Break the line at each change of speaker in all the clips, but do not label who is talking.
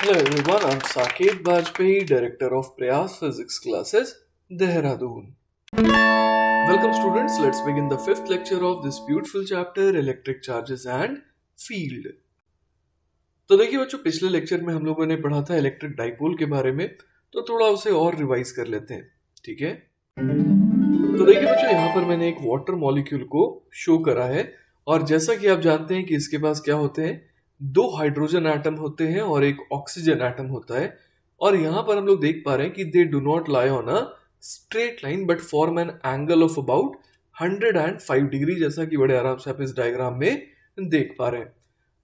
Hello everyone, I'm Saket Bajpayee, Director of Prayas Physics Classes, Dehradun. Welcome students, let's begin the fifth lecture of this beautiful chapter, Electric Charges and Field. तो देखिए बच्चों, पिछले lecture में हम लोगों ने पढ़ा था इलेक्ट्रिक डाइपोल के बारे में, तो थोड़ा उसे और रिवाइज कर लेते हैं, ठीक है। तो देखिए बच्चों, यहाँ पर मैंने एक वाटर मॉलिक्यूल को शो करा है और जैसा कि आप जानते हैं कि इसके पास क्या होते हैं, दो हाइड्रोजन एटम होते हैं और एक ऑक्सीजन एटम होता है। और यहाँ पर हम लोग देख पा रहे हैं कि they do not lie on a straight line but form an angle of about 105 degree, जैसा कि बड़े आराम से आप इस डायग्राम में देख पा रहे हैं।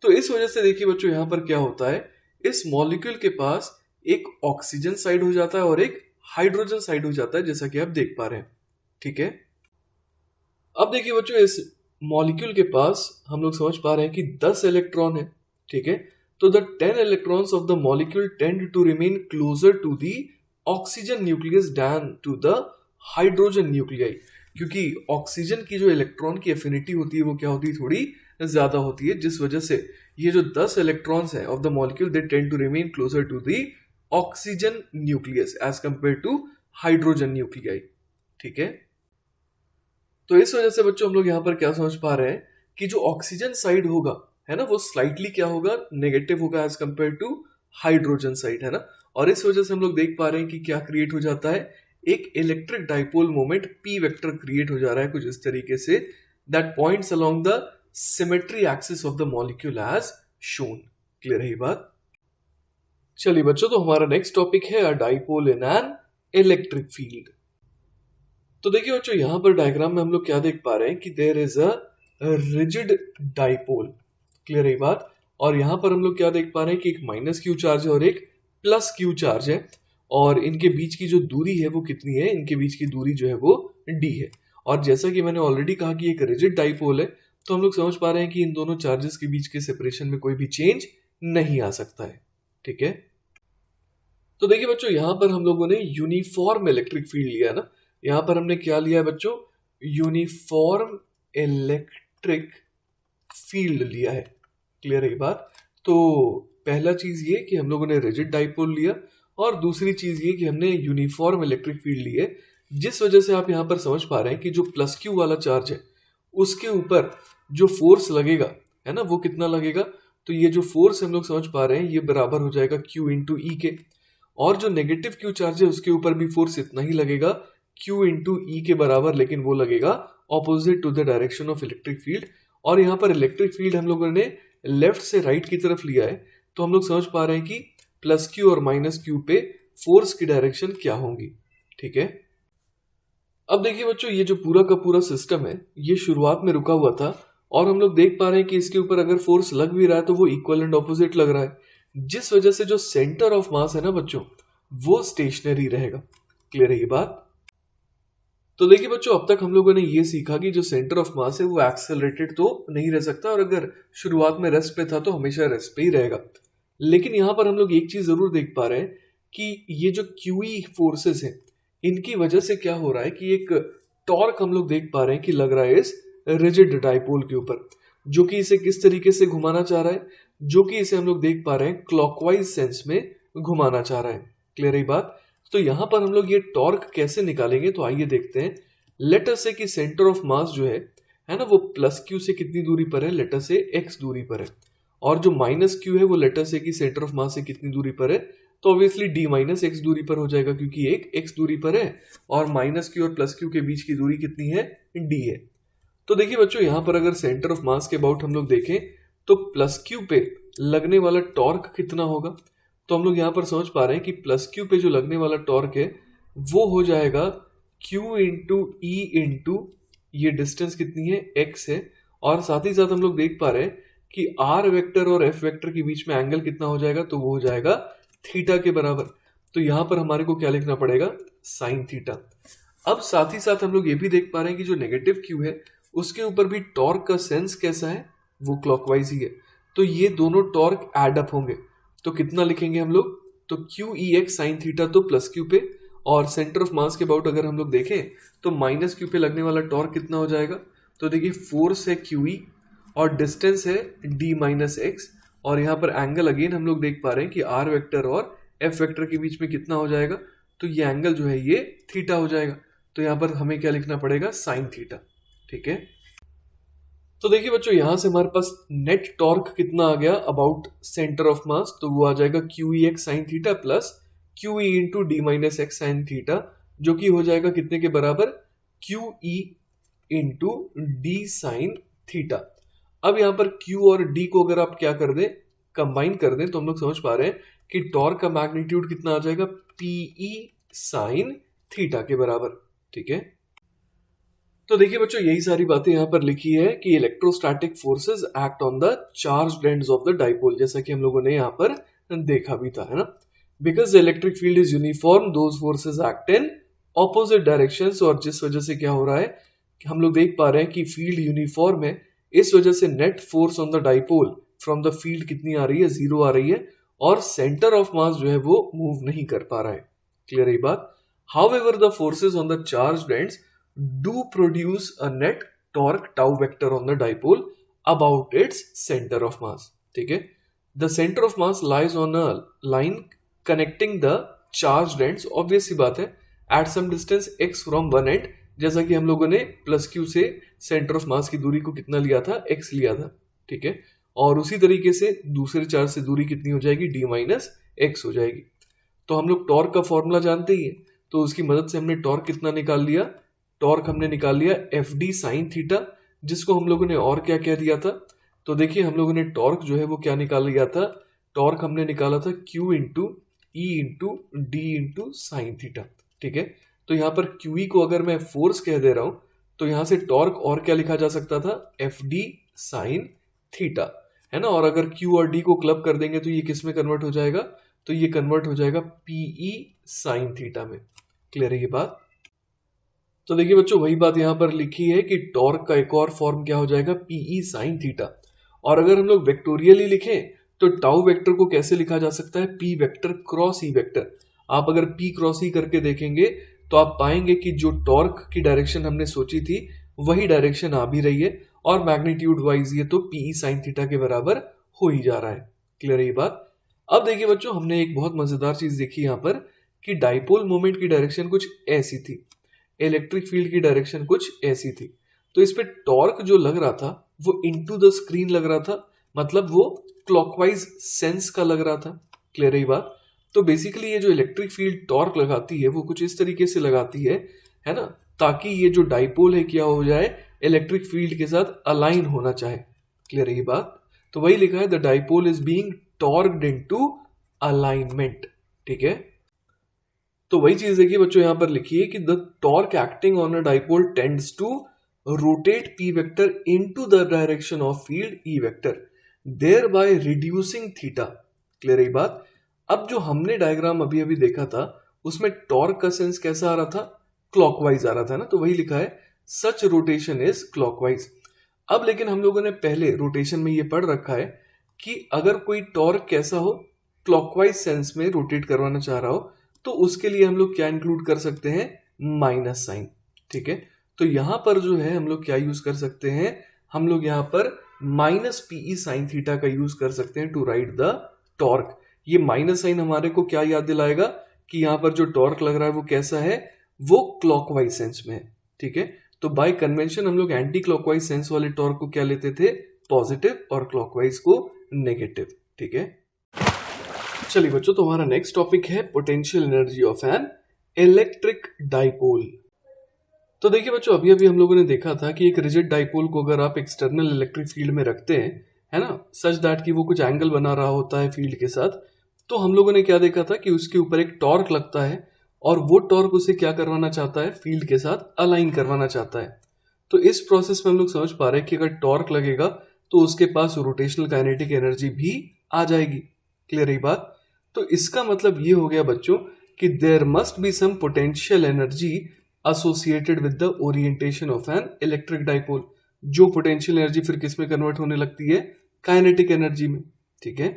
तो इस वजह से देखिए बच्चों, यहाँ पर क्या होता है, इस मॉलिक्यूल के पास एक ऑक्सीजन साइड हो जाता है और एक हाइड्रोजन साइड हो जाता है, जैसा कि आप देख पा रहे हैं, ठीक है। अब देखिए बच्चों, इस मॉलिक्यूल के पास हम लोग समझ पा रहे हैं कि 10 इलेक्ट्रॉन है, ठीक है। तो the 10 electrons of the molecule tend to remain closer to the oxygen nucleus than to the hydrogen nuclei, क्योंकि ऑक्सीजन की जो इलेक्ट्रॉन की एफिनिटी होती है वो क्या होती है, थोड़ी ज्यादा होती है, जिस वजह से ये जो 10 इलेक्ट्रॉन्स है of the molecule they tend to remain closer to the oxygen nucleus as compare to hydrogen nuclei, ठीक है। तो इस वजह से बच्चों हम लोग यहाँ पर क्या समझ पा रहे हैं कि जो ऑक्सीजन साइड होगा, है ना, वो स्लाइटली क्या होगा, नेगेटिव होगा as compare to hydrogen side, है ना। और इस वजह से हम लोग देख पा रहे हैं कि क्या क्रिएट हो जाता है, एक electric dipole moment P vector create हो जा रहा है कुछ इस तरीके से, that points along the symmetry axis of the molecule as shown. Clear है ये बात? चलिए बच्चों, तो हमारा नेक्स्ट टॉपिक है अ dipole in an electric field. तो देखिए बच्चों, यहां पर डायग्राम में हम लोग क्या देख पा रहे हैं कि there is a rigid dipole. Clear है बात? और यहां पर हम लोग क्या देख पा रहे हैं कि एक माइनस क्यू चार्ज है और एक प्लस क्यू चार्ज है, और इनके बीच की जो दूरी है वो कितनी है, इनके बीच की दूरी जो है वो डी है। और जैसा कि मैंने ऑलरेडी कहा कि एक रिजिड डाइपोल है, तो हम लोग समझ पा रहे हैं कि इन दोनों चार्जेस के बीच के सेपरेशन में कोई भी चेंज नहीं आ सकता है, ठीक है। तो देखिए बच्चों, यहां पर हम लोगों ने यूनिफॉर्म इलेक्ट्रिक फील्ड लिया है ना। यहां पर हमने क्या लिया है बच्चों, यूनिफॉर्म इलेक्ट्रिक फील्ड लिया है। क्लियर है ये बात? तो पहला चीज ये कि हम लोगों ने रिजिड डाइपोल लिया, और दूसरी चीज ये कि हमने यूनिफॉर्म इलेक्ट्रिक फील्ड ली है, जिस वजह से आप यहां पर समझ पा रहे हैं कि जो प्लस क्यू वाला चार्ज है उसके ऊपर जो फोर्स लगेगा, है ना, वो कितना लगेगा। तो ये जो फोर्स हम लोग समझ पा रहे हैं ये बराबर हो जाएगा Q इंटू ई के, और जो नेगेटिव क्यू चार्ज है उसके ऊपर भी फोर्स इतना ही लगेगा, Q इंटू ई के बराबर, लेकिन वो लगेगा opposite to the direction of electric field. और यहाँ पर इलेक्ट्रिक फील्ड हम लोगों ने लेफ्ट से राइट की तरफ लिया है, तो हम लोग समझ पा रहे हैं कि प्लस क्यू और माइनस क्यू पे फोर्स की डायरेक्शन क्या होंगी, ठीक है। अब देखिए बच्चों, ये जो पूरा का पूरा सिस्टम है ये शुरुआत में रुका हुआ था, और हम लोग देख पा रहे हैं कि इसके ऊपर अगर फोर्स लग भी रहा है तो वो इक्वल एंड ऑपोजिट लग रहा है, जिस वजह से जो सेंटर ऑफ मास है ना बच्चों, वो स्टेशनरी रहेगा। क्लियर है ये बात? तो देखिए बच्चों, अब तक हम लोगों ने ये सीखा कि जो सेंटर ऑफ मास है वो एक्सेलरेटेड तो नहीं रह सकता, और अगर शुरुआत में रेस्ट पे था तो हमेशा रेस्ट पे ही रहेगा। लेकिन यहां पर हम लोग एक चीज जरूर देख पा रहे हैं कि ये जो क्यूई फोर्सेस हैं, इनकी वजह से क्या हो रहा है कि एक टॉर्क हम लोग देख पा रहे हैं कि लग रहा है इस रिजिड डाइपोल के ऊपर, जो कि इसे किस तरीके से घुमाना चाह रहा है, जो कि इसे हम लोग देख पा रहे हैं क्लॉकवाइज सेंस में घुमाना चाह रहा है। क्लियर है बात? तो यहां पर हम लोग ये टॉर्क कैसे निकालेंगे, तो आइए देखते हैं। लेट अस से कि सेंटर ऑफ मास जो है ना, वो प्लस क्यू से कितनी दूरी पर है, लेट अस से एक्स दूरी पर है, और जो माइनस क्यू है वो लेट अस से कि सेंटर ऑफ मास से कितनी दूरी पर है, तो ऑब्वियसली डी माइनस एक्स दूरी पर हो जाएगा, क्योंकि एक एक्स दूरी पर है और माइनस क्यू और प्लस क्यू के बीच की दूरी कितनी है, डी है। तो देखिए बच्चों, यहां पर अगर सेंटर ऑफ मास के अबाउट हम लोग देखें तो प्लस क्यू पे लगने वाला टॉर्क कितना होगा, तो हम लोग यहां पर समझ पा रहे हैं कि प्लस क्यू पे जो लगने वाला टॉर्क है वो हो जाएगा Q इंटू ई इंटू ये डिस्टेंस कितनी है, x है, और साथ ही साथ हम लोग देख पा रहे हैं कि r वेक्टर और f वेक्टर के बीच में एंगल कितना हो जाएगा, तो वो हो जाएगा थीटा के बराबर। तो यहां पर हमारे को क्या लिखना पड़ेगा, साइन थीटा। अब साथ ही साथ हम लोग ये भी देख पा रहे हैं कि जो नेगेटिव Q है उसके ऊपर भी टॉर्क का सेंस कैसा है, वो क्लॉकवाइज ही है, तो ये दोनों टॉर्क एड अप होंगे, तो कितना लिखेंगे हम लोग, तो Q E x sign theta तो प्लस क्यू पे, और सेंटर ऑफ मास के अबाउट अगर हम लोग देखें तो माइनस क्यू पे लगने वाला टॉर्क कितना हो जाएगा, तो देखिए फोर्स है क्यू ई और डिस्टेंस है डी माइनस एक्स, और यहाँ पर एंगल अगेन हम लोग देख पा रहे हैं कि आर वेक्टर और एफ वेक्टर के बीच में कितना हो जाएगा, तो ये एंगल जो है ये थीटा हो जाएगा। तो यहाँ पर हमें क्या लिखना पड़ेगा, साइन थीटा। ठीक है, तो देखिए बच्चों यहां से हमारे पास नेट टॉर्क कितना आ गया अबाउट सेंटर ऑफ मास, तो वो आ जाएगा Q E x sine theta plus Q E into D minus x sine theta, जो कि हो जाएगा कितने के बराबर, Q E into D sine theta. अब यहाँ पर Q और D को अगर आप क्या कर दें, कंबाइन कर दें, तो हम लोग समझ पा रहे हैं कि टॉर्क का मैग्नीट्यूड कितना आ जाएगा, PE साइन थीटा के बराबर। ठीक है, तो देखिए बच्चों यही सारी बातें यहाँ पर लिखी है कि electrostatic forces act on the charged ends of the dipole, जैसा कि हम लोगों ने यहाँ पर देखा भी था, है ना। Because the electric field is uniform, those forces act in opposite directions, और जिस वजह से क्या हो रहा है कि हम लोग देख पा रहे हैं कि फील्ड यूनिफॉर्म है, इस वजह से net force on the dipole from the field कितनी आ रही है, 0 आ रही है, और सेंटर ऑफ मास जो है वो मूव नहीं कर पा रहा है। क्लियर है ये बात। However the forces on the charged ends do produce a net torque tau vector on the dipole about its center of mass. ठीक है, the center of mass lies on a line connecting the charged ends, obvious सी बात है, at some distance x from one end, जैसा कि हम लोगों ने plus Q से सेंटर ऑफ मास की दूरी को कितना लिया था, x लिया था। ठीक है, और उसी तरीके से दूसरे चार्ज से दूरी कितनी हो जाएगी, d माइनस एक्स हो जाएगी। तो हम लोग टॉर्क का फॉर्मूला जानते ही है, तो उसकी मदद से हमने टॉर्क कितना निकाल लिया, टॉर्क हमने निकाल लिया एफ डी साइन थीटा, जिसको हम लोगों ने और क्या कह दिया था, तो देखिए हम लोगों ने टॉर्क जो है वो क्या निकाल लिया था, टॉर्क हमने निकाला था Q into E into D into sine theta. ठीक है, तो यहाँ पर क्यू ई को अगर मैं फोर्स कह दे रहा हूं, तो यहाँ से टॉर्क और क्या लिखा जा सकता था, एफ डी साइन थीटा, है ना। और अगर क्यू और डी को क्लब कर देंगे तो ये किस में कन्वर्ट हो जाएगा, तो ये कन्वर्ट हो जाएगा पीई साइन थीटा में। क्लियर है ये बात। तो देखिए बच्चों वही बात यहाँ पर लिखी है कि टॉर्क का एक और फॉर्म क्या हो जाएगा, पीई साइन थीटा। और अगर हम लोग वेक्टोरियली लिखें तो टाउ वेक्टर को कैसे लिखा जा सकता है, P vector cross E vector. आप अगर पी क्रॉस ई करके देखेंगे तो आप पाएंगे कि जो टॉर्क की डायरेक्शन हमने सोची थी वही डायरेक्शन आ भी रही है, और मैग्नीट्यूड वाइज ये तो पीई साइन थीटा के बराबर हो ही जा रहा है। क्लियर है ये बात। अब देखिए बच्चों हमने एक बहुत मजेदार चीज देखी यहाँ पर कि डाइपोल मोमेंट की डायरेक्शन कुछ ऐसी थी, इलेक्ट्रिक फील्ड की डायरेक्शन कुछ ऐसी थी। तो इस पे टॉर्क जो लग रहा था वो इनटू द स्क्रीन लग रहा था, मतलब वो क्लॉकवाइज सेंस का लग रहा था। क्लियर है ये बात। तो बेसिकली ये जो इलेक्ट्रिक फील्ड टॉर्क लगाती है वो कुछ इस तरीके से लगाती है ना, ताकि ये जो डाइपोल है क्या हो जाए, इलेक्ट्रिक फील्ड के साथ अलाइन होना चाहे। क्लियर है ये बात। तो वही लिखा है the dipole is being torqued into alignment. ठीक है, तो वही चीज देखिए बच्चों यहां पर लिखी है कि the torque acting on a dipole tends to rotate P vector into the direction of field E vector, thereby reducing theta. Clear है बात। अब जो हमने डायग्राम अभी अभी देखा था उसमें टॉर्क का सेंस कैसा आ रहा था, क्लॉकवाइज आ रहा था ना, तो वही लिखा है सच रोटेशन इज क्लॉकवाइज। अब लेकिन हम लोगों ने पहले रोटेशन में ये पढ़ रखा है कि अगर कोई टॉर्क कैसा हो, क्लॉकवाइज सेंस में रोटेट करवाना चाह रहा हो, तो उसके लिए हम लोग क्या इंक्लूड कर सकते हैं, माइनस साइन। ठीक है, तो यहां पर जो है हम लोग क्या यूज कर सकते हैं, हम लोग यहां पर माइनस पीई साइन थीटा का यूज कर सकते हैं टू राइट द टॉर्क। ये माइनस साइन हमारे को क्या याद दिलाएगा कि यहां पर जो टॉर्क लग रहा है वो कैसा है, वो क्लॉकवाइज सेंस में है। ठीक है, तो बाय कन्वेंशन हम लोग एंटी क्लॉकवाइज सेंस वाले टॉर्क को क्या लेते थे, पॉजिटिव, और क्लॉकवाइज को नेगेटिव। ठीक है, चलिए बच्चों तो हमारा नेक्स्ट टॉपिक है potential energy of an electric dipole. तो देखिए बच्चों अभी अभी हम लोगों ने देखा था कि एक रिजिड डाइपोल को अगर आप एक्सटर्नल इलेक्ट्रिक फील्ड में रखते हैं, है ना, सच दैट कि वो कुछ एंगल बना रहा होता है फील्ड के साथ, तो हम लोगों ने क्या देखा था कि उसके ऊपर एक टॉर्क लगता है, और वो टॉर्क उसे क्या करवाना चाहता है, फील्ड के साथ अलाइन करवाना चाहता है। तो इस प्रोसेस में हम लोग समझ पा रहे हैं कि अगर टॉर्क लगेगा तो उसके पास रोटेशनल काइनेटिक एनर्जी भी आ जाएगी। क्लियर है बात। तो इसका मतलब ये हो गया बच्चों कि there must be some potential energy associated with the orientation of an electric dipole. जो पोटेंशियल एनर्जी फिर किस में कन्वर्ट होने लगती है, काइनेटिक एनर्जी में। ठीक है,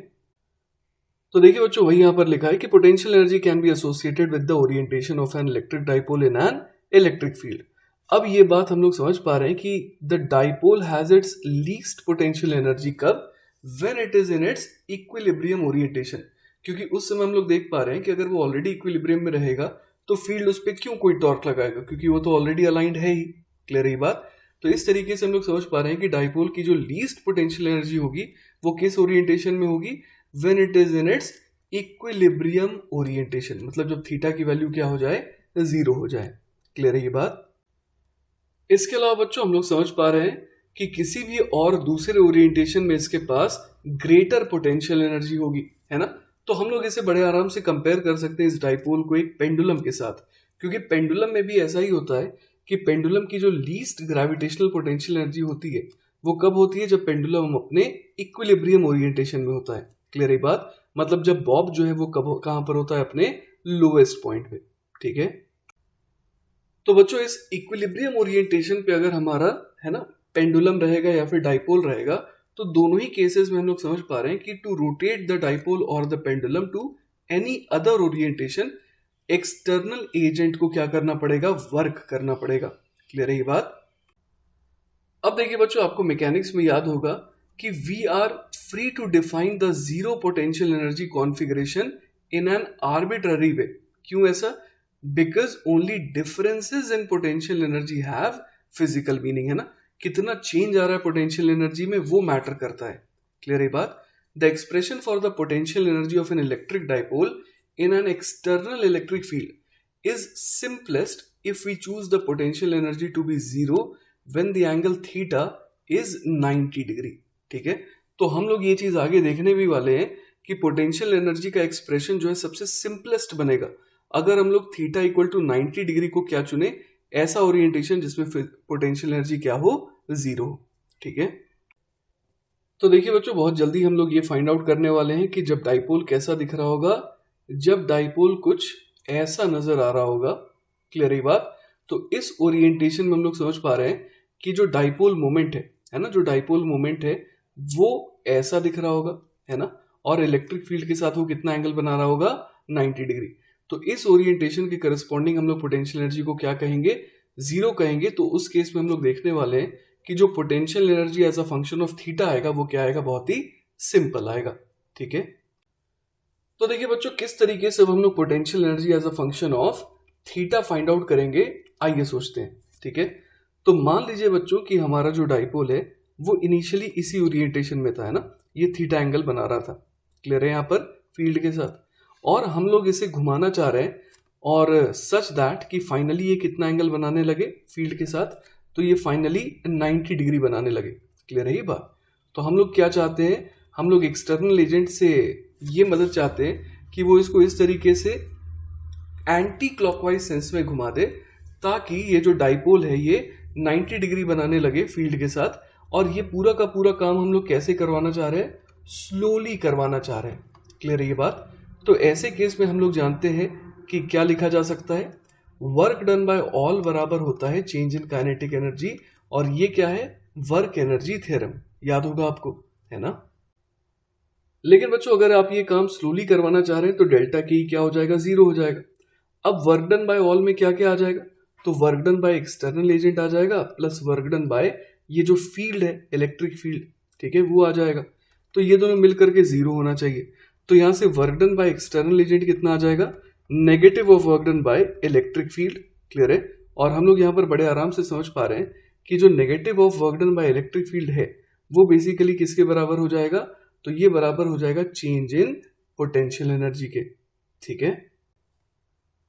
तो देखिए बच्चों वही यहां पर लिखा है कि potential energy can be associated with the orientation of an electric dipole in an electric field. अब ये बात हम लोग समझ पा रहे हैं कि the dipole has its least potential energy कब, when it is in its equilibrium orientation, क्योंकि उस समय हम लोग देख पा रहे हैं कि अगर वो ऑलरेडी इक्विलिब्रियम में रहेगा तो फील्ड उस पर क्यों कोई टॉर्क लगाएगा, क्योंकि वो तो ऑलरेडी अलाइंड है ही। क्लियर है ये बात? तो इस तरीके से हम लोग समझ पा रहे हैं कि डाइपोल की जो लीस्ट पोटेंशियल एनर्जी होगी वो किस ओरिएंटेशन में होगी, when it is in its equilibrium orientation, मतलब जब थीटा की वैल्यू क्या हो जाए, 0 हो जाए। क्लियर है ये बात? इसके अलावा बच्चों हम लोग समझ पा रहे हैं कि किसी भी और दूसरे ओरिएंटेशन में इसके पास ग्रेटर पोटेंशियल एनर्जी होगी, है ना। तो हम लोग इसे बड़े आराम से कंपेयर कर सकते हैं इस डाइपोल को एक पेंडुलम के साथ, क्योंकि पेंडुलम में भी ऐसा ही होता है कि पेंडुलम की जो लीस्ट ग्रेविटेशनल पोटेंशियल एनर्जी होती है वो कब होती है, जब पेंडुलम अपने इक्विलिब्रियम ओरिएंटेशन में होता है। क्लियर है बात? मतलब जब बॉब जो है वो कब कहां पर होता है, अपने लोएस्ट पॉइंट पे। ठीक है, तो बच्चों इस इक्विलिब्रियम ओरिएंटेशन पे अगर हमारा, है ना, पेंडुलम रहेगा या फिर डाइपोल रहेगा, तो दोनों ही केसेस में हम लोग समझ पा रहे हैं कि टू रोटेट द डाइपोल और the pendulum to any other orientation, external agent को क्या करना पड़ेगा, वर्क करना पड़ेगा। क्लियर है ये बात? अब देखिए बच्चों, आपको मैकेनिक्स में याद होगा कि we are free to define the zero potential energy configuration in an arbitrary way. क्यों ऐसा? Because only differences in potential energy have physical meaning, है ना। कितना चेंज आ रहा है पोटेंशियल एनर्जी में वो मैटर करता है। क्लियर है बात? The expression for the potential energy of an electric dipole in an external electric field is simplest if we choose the potential energy to be 0 when the angle theta is 90 degree. ठीक है, तो हम लोग ये चीज आगे देखने भी वाले हैं कि पोटेंशियल एनर्जी का एक्सप्रेशन जो है सबसे सिंपलेस्ट बनेगा अगर हम लोग थीटा इक्वल टू 90 डिग्री को क्या चुने, ऐसा ओरिएंटेशन जिसमें पोटेंशियल एनर्जी क्या हो, 0 हो। ठीक है, तो देखिए बच्चों, बहुत जल्दी हम लोग ये फाइंड आउट करने वाले हैं कि जब डाइपोल कैसा दिख रहा होगा, जब डाइपोल कुछ ऐसा नजर आ रहा होगा। क्लियर है बात? तो इस ओरिएंटेशन में हम लोग समझ पा रहे हैं कि जो डाइपोल मोमेंट है ना, जो डाइपोल मोमेंट है वो ऐसा दिख रहा होगा, है ना, और इलेक्ट्रिक फील्ड के साथ वो कितना एंगल बना रहा होगा, 90 डिग्री। तो इस ओरिएंटेशन के करस्पॉन्डिंग हम लोग पोटेंशियल एनर्जी को क्या कहेंगे, 0 कहेंगे। तो उस केस में हम लोग देखने वाले हैं कि जो potential energy as a function of theta आएगा वो क्या आएगा, बहुत ही सिंपल आएगा। ठीक है, तो देखिए बच्चों, किस तरीके से हम लोग potential energy as a function of theta find out करेंगे, आइए सोचते हैं। ठीक है, तो मान लीजिए बच्चों कि हमारा जो डाइपोल है वो इनिशियली इसी ओरिएंटेशन में था, है ना, ये थीटा एंगल बना रहा था। क्लियर है? यहाँ पर फील्ड के साथ, और हम लोग इसे घुमाना चाह रहे हैं और सच दैट कि फाइनली ये कितना एंगल बनाने लगे फील्ड के साथ, तो ये फाइनली 90 डिग्री बनाने लगे। क्लियर है ये बात? तो हम लोग क्या चाहते हैं, हम लोग एक्सटर्नल एजेंट से ये मदद चाहते हैं कि वो इसको इस तरीके से एंटी क्लॉकवाइज सेंस में घुमा दे ताकि ये जो डाइपोल है ये 90 डिग्री बनाने लगे फील्ड के साथ। और ये पूरा का पूरा काम हम लोग कैसे करवाना चाह रहे हैं, स्लोली करवाना चाह रहे हैं। क्लियर है ये बात? तो ऐसे केस में हम लोग जानते हैं कि क्या लिखा जा सकता है, वर्क डन बाय ऑल बराबर होता है चेंज इन काइनेटिक एनर्जी, और ये क्या है, वर्क एनर्जी थ्योरम। याद होगा आपको, है ना। लेकिन बच्चों अगर आप ये काम स्लोली करवाना चाह रहे हैं तो डेल्टा की क्या हो जाएगा, 0 हो जाएगा। अब वर्क डन बाय ऑल में क्या क्या आ जाएगा, तो work done by external agent आ जाएगा प्लस वर्क डन बाय ये जो फील्ड है इलेक्ट्रिक फील्ड, ठीक है, वो आ जाएगा। तो ये दोनों मिलकर के 0 होना चाहिए। तो यहां से work done by external agent कितना आ जाएगा, negative of work done by electric field. Clear है? और हम लोग यहाँ पर बड़े आराम से समझ पा रहे हैं कि जो negative of work done by electric field है वो बेसिकली किसके बराबर हो जाएगा, तो ये बराबर हो जाएगा चेंज इन पोटेंशियल एनर्जी के। ठीक है,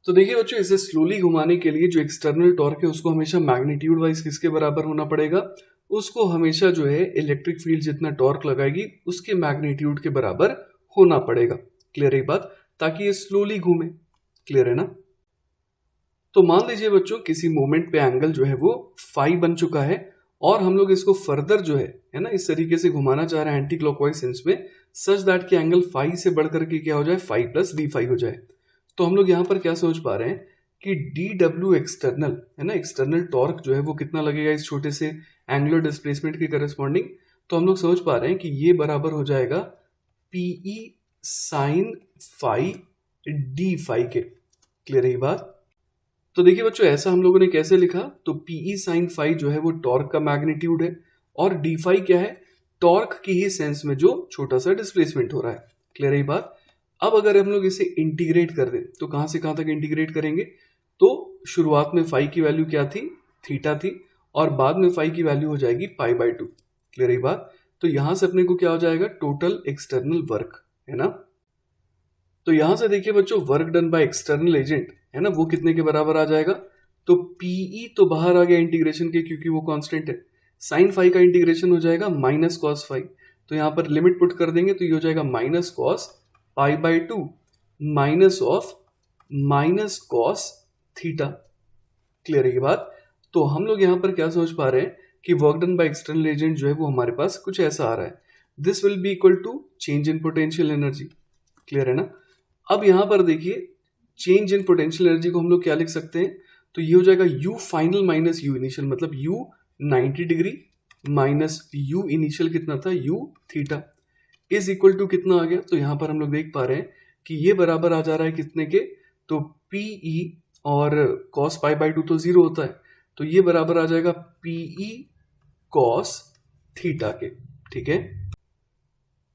तो देखिए बच्चों, इसे स्लोली घुमाने के लिए जो एक्सटर्नल टॉर्क है उसको हमेशा मैग्नीट्यूड वाइज किसके बराबर होना पड़ेगा, उसको हमेशा जो है इलेक्ट्रिक फील्ड जितना टॉर्क लगाएगी उसके मैग्नीट्यूड के बराबर होना पड़ेगा। क्लियर है बात? ताकि ये स्लोली घूमे। क्लियर है ना। तो मान लीजिए बच्चों किसी मोमेंट पे एंगल जो है वो फाई बन चुका है और हम लोग इसको फर्दर जो है ना, इस तरीके से घुमाना चाह रहे हैं एंटी क्लॉकवाइज सेंस में, सच दैट कि एंगल फाई से बढ़कर के क्या हो जाए, फाई प्लस डी फाई हो जाए। तो हम लोग यहाँ पर क्या सोच पा रहे हैं कि डी डब्ल्यू एक्सटर्नल, है ना, एक्सटर्नल टॉर्क जो है वो कितना लगेगा इस छोटे से एंगुलर डिस्प्लेसमेंट के करस्पॉन्डिंग। तो हम लोग समझ पा रहे हैं कि ये बराबर हो जाएगा PE sine phi D phi के। क्लियर है ये बात? तो देखिए बच्चों, ऐसा हम लोगों ने कैसे लिखा, तो पीई साइन फाई जो है वो टॉर्क का मैग्नीट्यूड है और डी फाई क्या है, टॉर्क की ही सेंस में जो छोटा सा डिस्प्लेसमेंट हो रहा है। क्लियर है ये बात? अब अगर हम लोग इसे इंटीग्रेट कर दें तो कहां से कहां तक इंटीग्रेट करेंगे? तो शुरुआत में फाई की वैल्यू क्या थी? थीटा थी, और बाद में फाई की वैल्यू हो जाएगी पाई बाय 2। क्लियर है ये बात? तो यहां से अपने को क्या हो जाएगा? टोटल एक्सटर्नल वर्क, है ना। तो यहां से देखिए बच्चों, work done by external agent, है ना, वो कितने के बराबर आ जाएगा? तो पीई तो बाहर आ गया इंटीग्रेशन के, क्योंकि वो कांस्टेंट है। साइन फाई का इंटीग्रेशन हो जाएगा माइनस कॉस फाई, तो यहां पर लिमिट पुट कर देंगे तो ये हो जाएगा minus cos pi by 2 minus of minus cos theta. Clear है ये बात? तो हम लोग यहां पर क्या समझ पा रहे हैं कि work done by external agent जो है वो हमारे पास कुछ ऐसा आ रहा है, this will be equal to change in potential energy. Clear है ना? अब यहां पर देखिए, चेंज इन पोटेंशियल एनर्जी को हम लोग क्या लिख सकते हैं? तो ये हो जाएगा U final minus U initial, मतलब U 90 degree minus U initial कितना था? U theta is equal to कितना आ गया? तो यहां पर हम लोग देख पा रहे हैं कि ये बराबर आ जा रहा है कितने के? तो पीई और कॉस पाई बाय 2 तो जीरो होता है, तो ये बराबर आ जाएगा पीई कॉस थीटा के। ठीक है,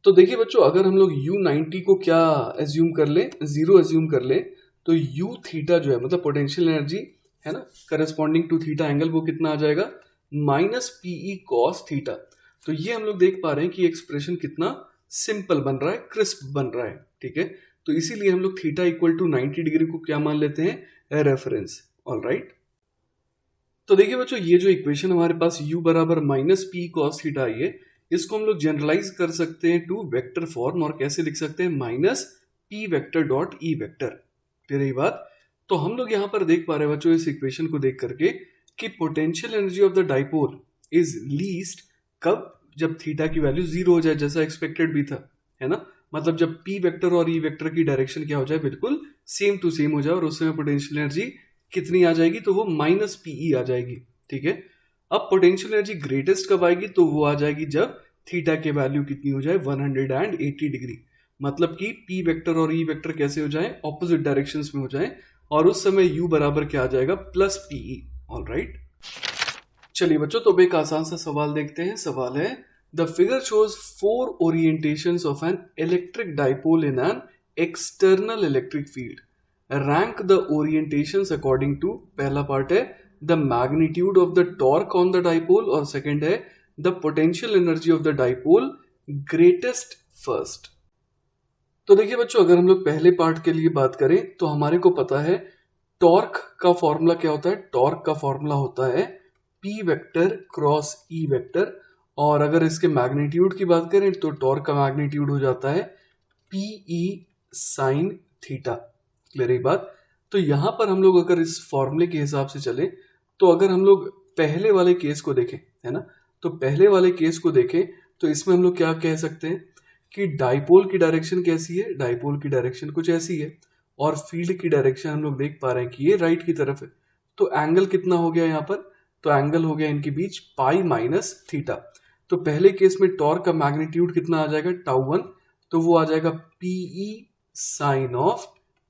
तो देखिए बच्चों, अगर हम लोग u90 को क्या एज्यूम कर ले? जीरो एज्यूम कर ले, तो u थीटा जो है, मतलब पोटेंशियल एनर्जी है ना, करस्पॉन्डिंग टू थीटा एंगल, वो कितना आ जाएगा? Minus PE cos theta. तो ये हम लोग देख पा रहे हैं कि एक्सप्रेशन कितना सिंपल बन रहा है, क्रिस्प बन रहा है। ठीक है, तो इसीलिए हम लोग थीटा इक्वल टू 90 डिग्री को क्या मान लेते हैं? रेफरेंस। ऑलराइट, तो देखिए बच्चों, ये जो इक्वेशन हमारे पास u बराबर माइनस पी कॉस थीटा आई है, इसको हम लोग जनरलाइज कर सकते हैं टू वेक्टर फॉर्म, और कैसे लिख सकते हैं? Minus P vector dot E vector. Clear है ये बात? तो हम लोग यहां पर देख पा रहे हैं बच्चों इस इक्वेशन को देख करके कि potential energy of the dipole is least कब? जब थीटा की वैल्यू जीरो हो जाए, जैसा एक्सपेक्टेड भी था, है ना। मतलब जब पी वेक्टर और ई वेक्टर की डायरेक्शन क्या हो जाए? बिल्कुल सेम टू सेम हो जाए, और उस समय पोटेंशियल एनर्जी कितनी आ जाएगी? तो वो माइनस पीई आ जाएगी। ठीक है, अब पोटेंशियल एनर्जी ग्रेटेस्ट कब आएगी? तो वो आ जाएगी जब थीटा के वैल्यू कितनी हो जाए? 180 डिग्री। मतलब कि पी वेक्टर और ई वेक्टर कैसे हो जाए? ऑपोजिट डायरेक्शंस में हो जाए, और उस समय यू बराबर क्या आ जाएगा? Plus PE. ऑलराइट, चलिए बच्चों, तो एक आसान सा सवाल देखते हैं। सवाल है, the figure shows 4 orientations of an electric dipole in an external electric field. Rank the orientations according to, पहला पार्ट है the magnitude of the torque on the dipole, और सेकंड है the potential energy of the dipole greatest first. तो देखिए बच्चों, अगर हम लोग पहले पार्ट के लिए बात करें तो हमारे को पता है टॉर्क का फॉर्मूला क्या होता है? टॉर्क का फॉर्मूला होता है P vector cross E vector, और अगर इसके मैग्नीट्यूड की बात करें तो टॉर्क का मैग्नीट्यूड हो जाता है पीई साइन थीटा। क्लियर है बात? तो यहां पर हम लोग अगर इस फॉर्मूले के हिसाब से चले, तो अगर हम लोग पहले वाले केस को देखें, है ना, तो पहले वाले केस को देखें तो इसमें हम लोग क्या कह सकते हैं कि डाइपोल की डायरेक्शन कैसी है? डाइपोल की डायरेक्शन कुछ ऐसी है, और फील्ड की डायरेक्शन हम लोग देख पा रहे हैं कि ये राइट की तरफ है। तो एंगल कितना हो गया यहाँ पर? तो एंगल हो गया इनके बीच पाई माइनस थीटा। तो पहले केस में टॉर्क का मैग्नीट्यूड कितना आ जाएगा? टाउ 1, तो वो आ जाएगा PE sine of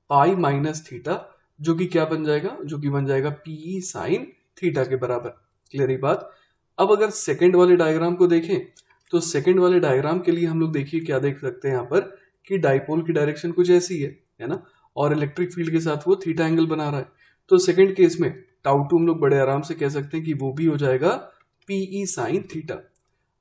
pi minus theta, जो कि क्या बन जाएगा? जो कि बन जाएगा पीई साइन थीटा के बराबर। क्लियर है बात? अब अगर सेकंड वाले डायग्राम को देखें, तो सेकंड वाले डायग्राम के लिए हम लोग देखिए क्या देख सकते हैं यहाँ पर कि डाइपोल की डायरेक्शन कुछ ऐसी है ना, और इलेक्ट्रिक फील्ड के साथ वो थीटा एंगल बना रहा है। तो सेकंड केस में टाउ 2 हम लोग बड़े आराम से कह सकते हैं कि वो भी हो जाएगा पीई साइन थीटा।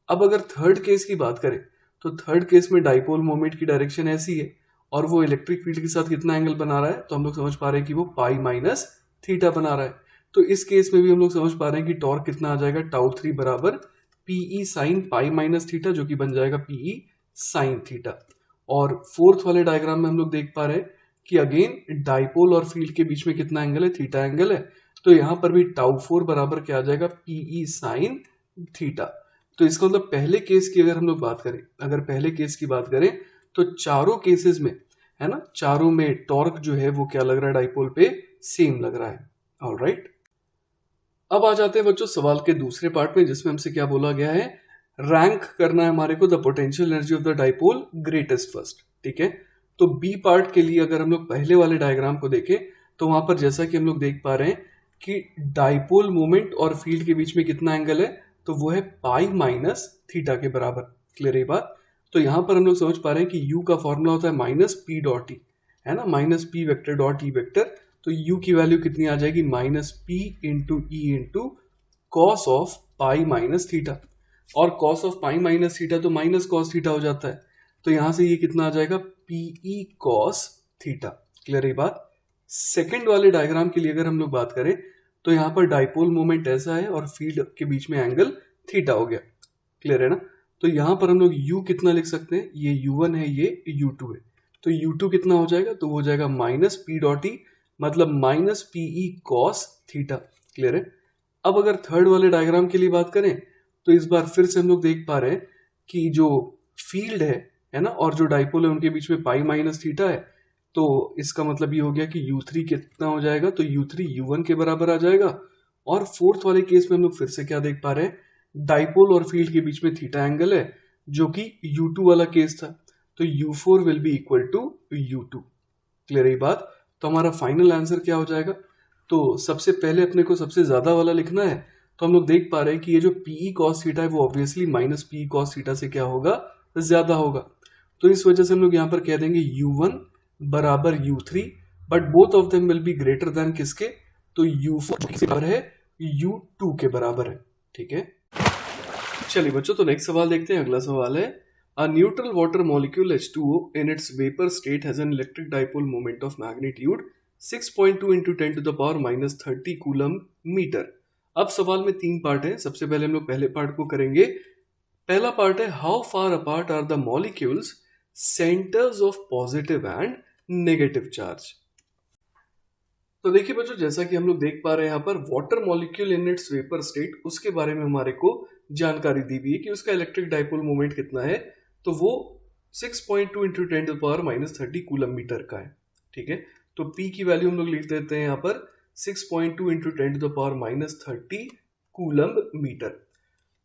अब अगर थर्ड केस की बात करें, तो थर्ड केस में डाइपोल मोमेंट की डायरेक्शन ऐसी है, और वो इलेक्ट्रिक फील्ड के साथ कितना एंगल बना रहा है? तो हम लोग समझ पा रहे हैं कि वो पाई माइनस थीटा बना रहा है। तो इस केस में भी हम लोग समझ पा रहे हैं कि टॉर्क कितना आ जाएगा? टाउ 3 बराबर PE sine pi minus theta, जो कि बन जाएगा पीई साइन थीटा। और फोर्थ वाले डायग्राम में हम लोग देख पा रहे हैं कि अगेन डाइपोल और फील्ड के बीच में कितना एंगल है? थीटा एंगल है। तो यहां पर भी टाउ 4 बराबर क्या आ जाएगा? PE sine theta. तो इसका मतलब पहले केस की अगर हम लोग बात करें, अगर पहले केस की बात करें तो चारों केसेस में, है ना, चारों में टॉर्क जो है वो क्या लग रहा है? डाइपोल पे सेम लग रहा है। ऑलराइट, अब आ जाते हैं बच्चों सवाल के दूसरे पार्ट में, जिसमें हमसे क्या बोला गया है? रैंक करना है हमारे को the potential energy of the dipole greatest first. ठीक है, तो बी पार्ट के लिए अगर हम लोग पहले वाले डायग्राम को देखें, तो वहां पर जैसा कि हम लोग देख पा रहे हैं कि डाइपोल मोमेंट और फील्ड के बीच में कितना एंगल है? तो वो है पाई माइनस थीटा के बराबर। क्लियर है बात। तो यहाँ पर हम लोग समझ पा रहे हैं कि u का फॉर्मूला होता है माइनस पी डॉट ई, है ना, minus P vector dot E vector. तो u की वैल्यू कितनी आ जाएगी, minus P into E into cos of pi minus theta, और cos of pi minus theta तो माइनस कॉस थीटा हो जाता है, तो यहां से ये कितना आ जाएगा, पीई कॉस थीटा। क्लियर है बात। सेकेंड वाले डायग्राम के लिए अगर हम लोग बात करें तो यहाँ पर डाइपोल मोमेंट ऐसा है और फील्ड के बीच में एंगल थीटा हो गया। क्लियर है ना। तो यहाँ पर हम लोग u कितना लिख सकते हैं, ये u1 है, ये u2 है, तो u2 कितना हो जाएगा, तो वो हो जाएगा माइनस पी डॉट ई, मतलब minus PE cos theta. Clear है। अब अगर थर्ड वाले डायग्राम के लिए बात करें तो इस बार फिर से हम लोग देख पा रहे हैं कि जो फील्ड है ना, और जो डाइपोल है उनके बीच में पाई माइनस थीटा है, तो इसका मतलब ये हो गया कि u3 कितना हो जाएगा, तो u3 u1 के बराबर आ जाएगा। और फोर्थ वाले केस में हम लोग फिर से क्या देख पा रहे हैं, डाइपोल और फील्ड के बीच में थीटा एंगल है, जो कि u2 वाला केस था, तो u4 will be equal to u2। Clear है बात। तो हमारा फाइनल आंसर क्या हो जाएगा, तो सबसे पहले अपने को सबसे ज्यादा वाला लिखना है, तो हम लोग देख पा रहे हैं कि ये जो पीई कॉस थीटा है वो obviously minus PE cos theta से क्या होगा, ज्यादा होगा। तो इस वजह से हम लोग यहाँ पर कह देंगे u1 बराबर u3, but both of them will be greater than किसके, तो u4 किसके बराबर है, u2 के बराबर है। ठीक है, चलिए बच्चों, तो नेक्स्ट सवाल देखते हैं। अगला सवाल है, a neutral water molecule H2O in its vapor state has an electric dipole moment of magnitude 6.2 into 10 to the power minus 30 coulomb metre. अब सवाल में 3 पार्ट है। सबसे पहले हम लोग पहले पार्ट को करेंगे। पहला पार्ट है, how far apart are the molecules centres of positive and negative charge. तो देखिए बच्चों, जैसा कि हम लोग देख पा रहे हैं यहाँ पर water molecule in its vapour state, उसके बारे में हमारे को जानकारी दी हुई है कि उसका इलेक्ट्रिक डाइपोल मोमेंट कितना है, तो वो 6.2 into 10 to power minus 30 coulomb metre का है। ठीक है, तो P की वैल्यू हम लोग लिख देते हैं यहाँ पर 6.2 into 10 to the power minus 30 coulomb metre.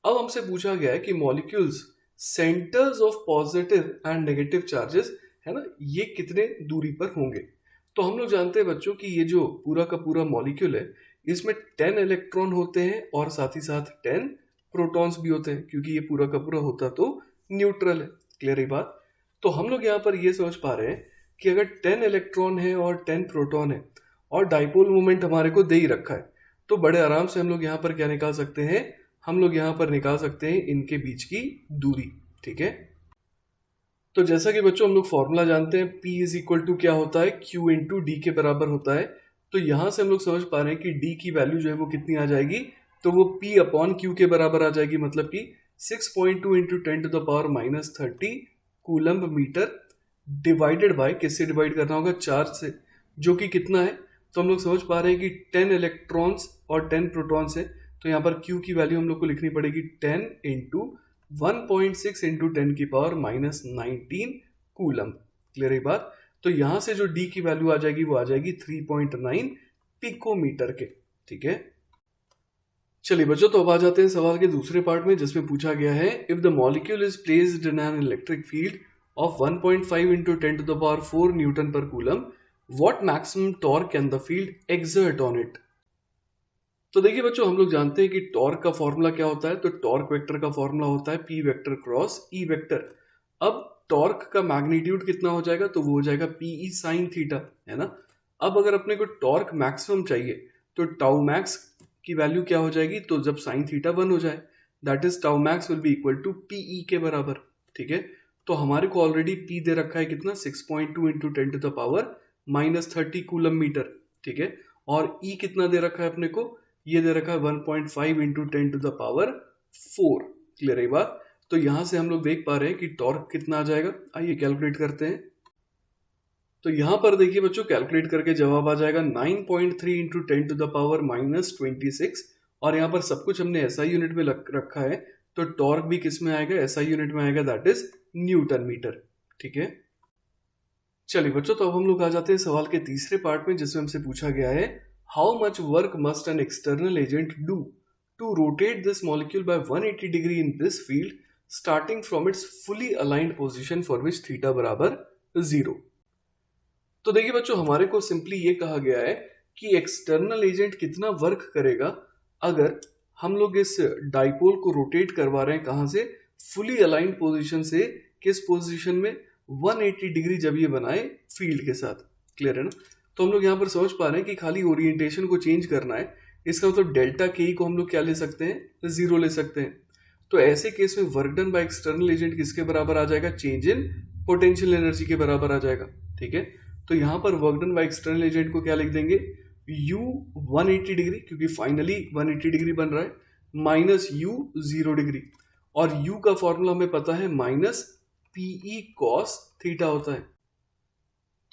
अब हमसे पूछा गया है कि molecules centres of positive and negative charges, है ना, ये कितने दूरी पर होंगे। तो हम लोग जानते हैं बच्चों कि ये जो पूरा का पूरा मॉलिक्यूल है, इसमें 10 इलेक्ट्रॉन होते हैं और साथ ही साथ 10 प्रोटॉन्स भी होते हैं, क्योंकि ये पूरा का पूरा होता तो न्यूट्रल है। क्लियर है बात। तो हम लोग यहाँ पर ये समझ पा रहे हैं कि अगर 10 इलेक्ट्रॉन है और 10 प्रोटॉन है और डाइपोल मोमेंट हमारे को दे ही रखा है, तो बड़े आराम से हम लोग यहाँ पर क्या निकाल सकते हैं, हम लोग यहाँ पर निकाल सकते हैं इनके बीच की दूरी। ठीक है, तो जैसा कि बच्चों हम लोग फॉर्मूला जानते हैं, P इज इक्वल टू क्या होता है, Q इंटू डी के बराबर होता है। तो यहां से हम लोग समझ पा रहे हैं कि D की वैल्यू जो है वो कितनी आ जाएगी, तो वो P अपॉन Q के बराबर आ जाएगी, मतलब कि 6.2 into 10 to the power minus 30 coulomb metre, divided by, किससे डिवाइड करना होगा, चार्ज से, जो कि कितना है, तो हम लोग समझ पा रहे हैं कि 10 इलेक्ट्रॉन्स और 10 प्रोटॉन्स है, तो यहाँ पर Q की वैल्यू हम लोग को लिखनी पड़ेगी 10 इंटू 1.6 इंटू 10 की पावर माइनस 19 कूलम। क्लियर है बात। तो यहां से जो D की वैल्यू आ जाएगी वो आ जाएगी 3.9 पिकोमीटर के। ठीक है, चलिए बच्चों, तो अब आ जाते हैं सवाल के दूसरे पार्ट में, जिसमें पूछा गया है, if the molecule is placed in an electric field of 1.5 into 10 to the power 4 newton per coulomb, what maximum torque can the field exert on it. तो देखिए बच्चों, हम लोग जानते हैं कि टॉर्क का फॉर्मूला क्या होता है, तो टॉर्क वेक्टर का फॉर्मूला होता है P vector cross E vector. अब टॉर्क का मैग्नीट्यूड कितना हो जाएगा, तो वो हो जाएगा PE साइन थीटा, है ना। अब अगर अपने को टॉर्क मैक्सिमम चाहिए तो टाउ मैक्स की वैल्यू क्या हो जाएगी, तो जब साइन थीटा 1 हो जाए, that is tau max will be equal to PE के बराबर। ठीक है, तो हमारे को ऑलरेडी P दे रखा है कितना, 6.2 into 10 to the power minus 30 coulomb metre. ठीक है, और E कितना दे रखा है अपने को, ये दे रखा है 1.5 into 10 to the power 4। Clear है बात। तो यहां से हम लोग देख पा रहे हैं कि टॉर्क कितना आ जाएगा, आइए कैलकुलेट करते हैं। तो यहां पर देखिए बच्चों, कैलकुलेट करके जवाब आ जाएगा 9.3 into 10 to the power minus 26, और यहाँ पर सब कुछ हमने SI यूनिट में रखा है, तो टॉर्क भी किस में आएगा, SI यूनिट में आएगा, दैट इज न्यूटन मीटर। ठीक है, चलिए बच्चों, तो अब हम लोग आ जाते हैं सवाल के तीसरे पार्ट में, जिसमें हमसे पूछा गया है, how much work must an external agent do to rotate this molecule by 180 degree in this field starting from its fully aligned position for which theta बराबर 0। तो देखिए बच्चों, हमारे को सिंपली ये कहा गया है कि एक्सटर्नल एजेंट कितना वर्क करेगा अगर हम लोग इस डाइपोल को रोटेट करवा रहे हैं, कहां से, फुली अलाइंड पोजीशन से किस पोजीशन में, 180 डिग्री जब ये बनाए फील्ड के साथ। क्लियर है ना? तो हम लोग यहाँ पर समझ पा रहे हैं कि खाली ओरिएंटेशन को चेंज करना है, इसका मतलब डेल्टा के को हम लोग क्या ले सकते हैं, 0 ले सकते हैं। तो ऐसे केस में work done by external agent किसके बराबर आ जाएगा, चेंज इन पोटेंशियल एनर्जी के बराबर आ जाएगा। ठीक है, तो यहाँ पर work done by external agent को क्या लिख देंगे, u 180 डिग्री, क्योंकि फाइनली 180 डिग्री बन रहा है, माइनस u 0 डिग्री, और u का फॉर्मूला हमें पता है माइनस पीई कॉस थीटा होता है।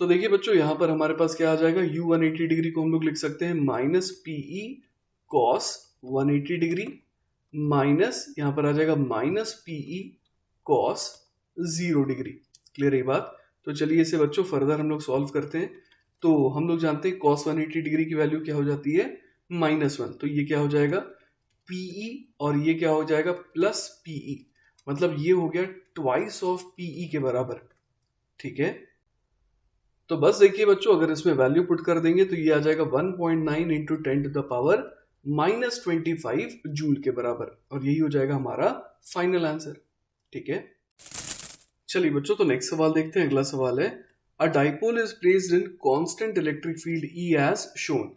तो देखिए बच्चों, यहां पर हमारे पास क्या आ जाएगा, u 180 डिग्री को हम लोग लिख सकते हैं minus PE cos 180 degree, minus यहां पर आ जाएगा minus PE cos 0 degree. Clear है ये बात? तो चलिए इसे बच्चों फर्दर हम लोग सॉल्व करते हैं। तो हम लोग जानते हैं cos 180 डिग्री की वैल्यू क्या हो जाती है, -1। तो ये क्या हो जाएगा, पीई, और ये क्या हो जाएगा प्लस पीई, मतलब ये हो गया ट्वाइस ऑफ पीई के बराबर। ठीक है, तो बस देखिए बच्चों, अगर इसमें वैल्यू पुट कर देंगे तो ये आ जाएगा 1.9 इंटू 10⁻⁻25 जूल के बराबर, और यही हो जाएगा हमारा फाइनल आंसर। ठीक है, चलिए बच्चों, तो नेक्स्ट सवाल देखते हैं। अगला सवाल है, अ dipole is placed in constant electric field E as shown.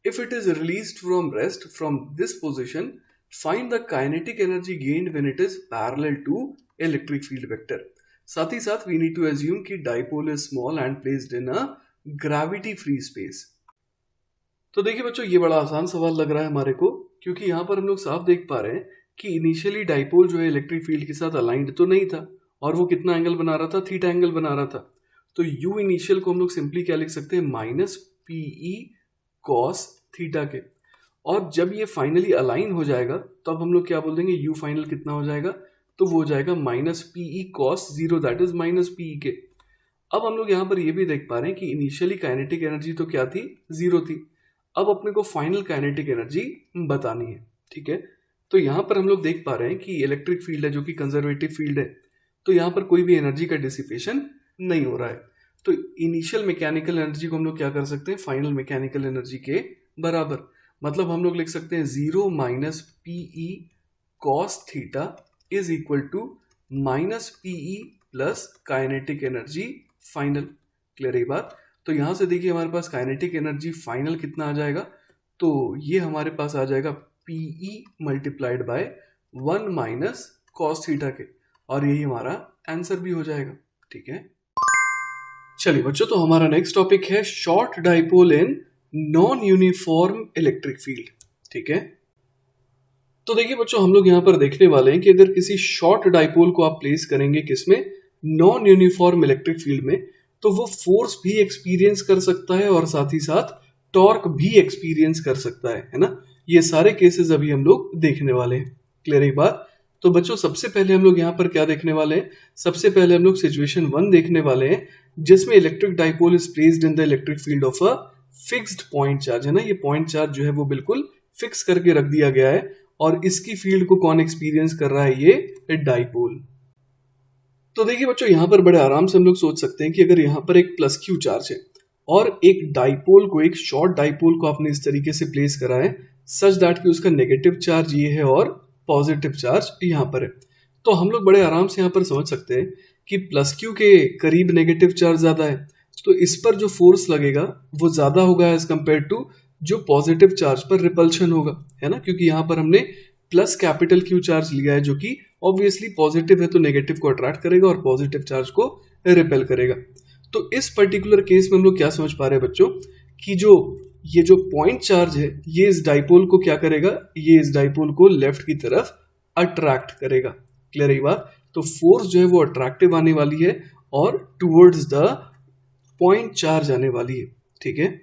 If it is released from rest from this position, find the kinetic energy gained when it is parallel to electric field vector. साथ ही साथ we need to assume कि dipole is small and placed in a gravity free space. तो देखिए बच्चों, ये बड़ा आसान सवाल लग रहा है हमारे को, क्योंकि यहाँ पर हम लोग साफ देख पा रहे हैं कि इनिशियली डाइपोल जो है इलेक्ट्रिक फील्ड के साथ अलाइंड तो नहीं था, और वो कितना एंगल बना रहा था, थीटा एंगल बना रहा था। तो u इनिशियल को हम लोग सिंपली क्या लिख सकते हैं, माइनस पीई कॉस थीटा के, और जब ये फाइनली अलाइन हो जाएगा तो अब हम लोग क्या बोल देंगे, u फाइनल कितना हो जाएगा, तो वो हो जाएगा minus PE cos 0, that is minus PE के। अब हम लोग यहाँ पर ये भी देख पा रहे हैं कि इनिशियली काइनेटिक एनर्जी तो क्या थी, 0 थी। अब अपने को फाइनल काइनेटिक एनर्जी बतानी है। ठीक है, तो यहाँ पर हम लोग देख पा रहे हैं कि इलेक्ट्रिक फील्ड है जो कि कंजर्वेटिव फील्ड है, तो यहाँ पर कोई भी एनर्जी का डिसिपेशन नहीं हो रहा है। तो इनिशियल मैकेनिकल एनर्जी को हम लोग क्या कर सकते हैं, फाइनल मैकेनिकल एनर्जी के बराबर, मतलब हम लोग लिख सकते हैं 0 minus PE cos theta is equal to minus PE plus kinetic energy final. Clear है बात? तो यहां से देखिए हमारे पास काइनेटिक एनर्जी फाइनल कितना आ जाएगा, तो ये हमारे पास आ जाएगा PE multiplied by 1 minus cos theta के, और यही हमारा आंसर भी हो जाएगा। ठीक है, चलिए बच्चों, तो हमारा नेक्स्ट टॉपिक है short dipole in non uniform electric field. ठीक है, तो देखिए बच्चों, हम लोग यहाँ पर देखने वाले हैं कि अगर किसी शॉर्ट डाइपोल को आप प्लेस करेंगे किसमें, नॉन यूनिफॉर्म इलेक्ट्रिक फील्ड में, तो वो फोर्स भी एक्सपीरियंस कर सकता है और साथ ही साथ टॉर्क भी एक्सपीरियंस कर सकता है ना। ये सारे केसेस अभी हम लोग देखने वाले हैं। क्लियर है बात? तो बच्चों, सबसे पहले हम लोग यहाँ पर क्या देखने वाले हैं, सबसे पहले हम लोग सिचुएशन 1 देखने वाले हैं, जिसमें electric dipole is placed in the electric field of a fixed point charge, है ना। ये पॉइंट चार्ज जो है वो बिल्कुल फिक्स करके रख दिया गया है, और इसकी फील्ड को कौन एक्सपीरियंस कर रहा है, ये डाइपोल। तो देखिए बच्चों, यहाँ पर बड़े आराम से हम लोग सोच सकते हैं कि अगर यहाँ पर एक प्लस क्यू चार्ज है और एक डाइपोल को, एक शॉर्ट डाइपोल को आपने इस तरीके से प्लेस करा है सच दैट कि उसका नेगेटिव चार्ज ये है और पॉजिटिव चार्ज यहाँ पर है, तो हम लोग बड़े आराम से यहाँ पर समझ सकते हैं कि प्लस क्यू के करीब नेगेटिव चार्ज ज्यादा है, तो इस पर जो फोर्स लगेगा वो ज्यादा होगा एज कंपेयर टू जो पॉजिटिव चार्ज पर रिपल्शन होगा, है ना, क्योंकि यहाँ पर हमने प्लस कैपिटल क्यू चार्ज लिया है जो कि ऑब्वियसली पॉजिटिव है, तो नेगेटिव को अट्रैक्ट करेगा और पॉजिटिव चार्ज को रिपेल करेगा। तो इस पर्टिकुलर केस में हम लोग क्या समझ पा रहे हैं बच्चों, कि ये जो पॉइंट चार्ज है ये इस डाइपोल को क्या करेगा, ये इस डाइपोल को लेफ्ट की तरफ अट्रैक्ट करेगा। क्लियर है बात? तो फोर्स जो है वो अट्रैक्टिव आने वाली है और टुवर्ड्स द पॉइंट चार्ज आने वाली है। ठीक है,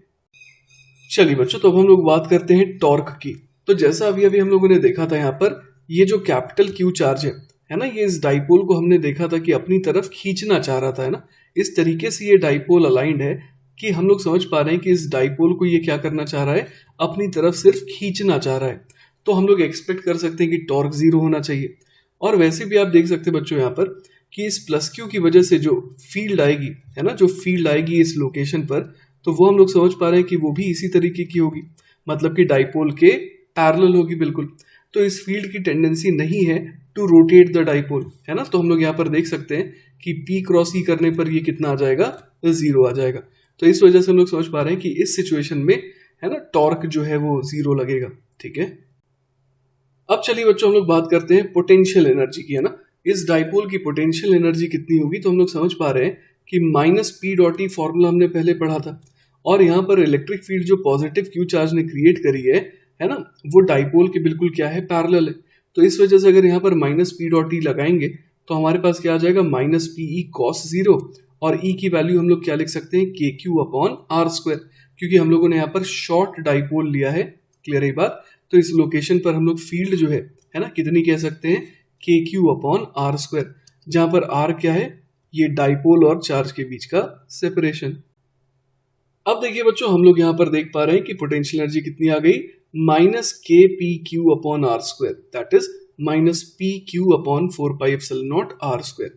चलिए बच्चों, तो अब हम लोग बात करते हैं टॉर्क की। तो जैसा अभी अभी हम लोगों ने देखा था, यहाँ पर ये जो कैपिटल क्यू चार्ज है ना, ये इस डाइपोल को हमने देखा था कि अपनी तरफ खींचना चाह रहा था, है ना। इस तरीके से ये डाइपोल अलाइंड है कि हम लोग समझ पा रहे हैं कि इस डाइपोल को ये क्या करना चाह रहा है, अपनी तरफ सिर्फ खींचना चाह रहा है। तो हम लोग एक्सपेक्ट कर सकते हैं कि टॉर्क 0 होना चाहिए। और वैसे भी आप देख सकते हैं बच्चों यहाँ पर कि इस प्लस क्यू की वजह से जो फील्ड आएगी, है ना, जो फील्ड आएगी इस लोकेशन पर, तो वो हम लोग समझ पा रहे हैं कि वो भी इसी तरीके की होगी, मतलब कि डाइपोल के पैरेलल होगी बिल्कुल। तो इस फील्ड की टेंडेंसी नहीं है टू रोटेट द डाइपोल, है ना। तो हम लोग यहाँ पर देख सकते हैं कि P क्रॉस E करने पर ये कितना आ जाएगा, 0 आ जाएगा। तो इस वजह से हम लोग समझ पा रहे हैं कि इस सिचुएशन में, है ना, टॉर्क जो है वो 0 लगेगा। ठीक है, अब चलिए बच्चों हम लोग बात करते हैं पोटेंशियल एनर्जी की, है ना। इस डाइपोल की पोटेंशियल एनर्जी कितनी होगी, तो हम लोग समझ पा रहे हैं कि -P.E फॉर्मूला हमने पहले पढ़ा था, और यहाँ पर इलेक्ट्रिक फील्ड जो पॉजिटिव क्यू चार्ज ने क्रिएट करी है ना, वो डाइपोल के बिल्कुल क्या है, पैरेलल है। तो इस वजह से अगर यहाँ पर -P.E लगाएंगे तो हमारे पास क्या आ जाएगा, -Pe cos 0, और E की वैल्यू हम लोग क्या लिख सकते हैं, KQ/R², क्योंकि हम लोगों ने यहाँ पर शॉर्ट डाइपोल लिया है। क्लियर है बात। तो इस लोकेशन पर हम लोग फील्ड जो है ना, कितनी कह सकते हैं, KQ/R², जहां पर R क्या है, ये डाइपोल और चार्ज के बीच का सेपरेशन। अब देखिए बच्चों हम लोग यहाँ पर देख पा रहे हैं कि पोटेंशियल एनर्जी कितनी आ गई, -KPQ/R², दैट इज -PQ/4πε0R²।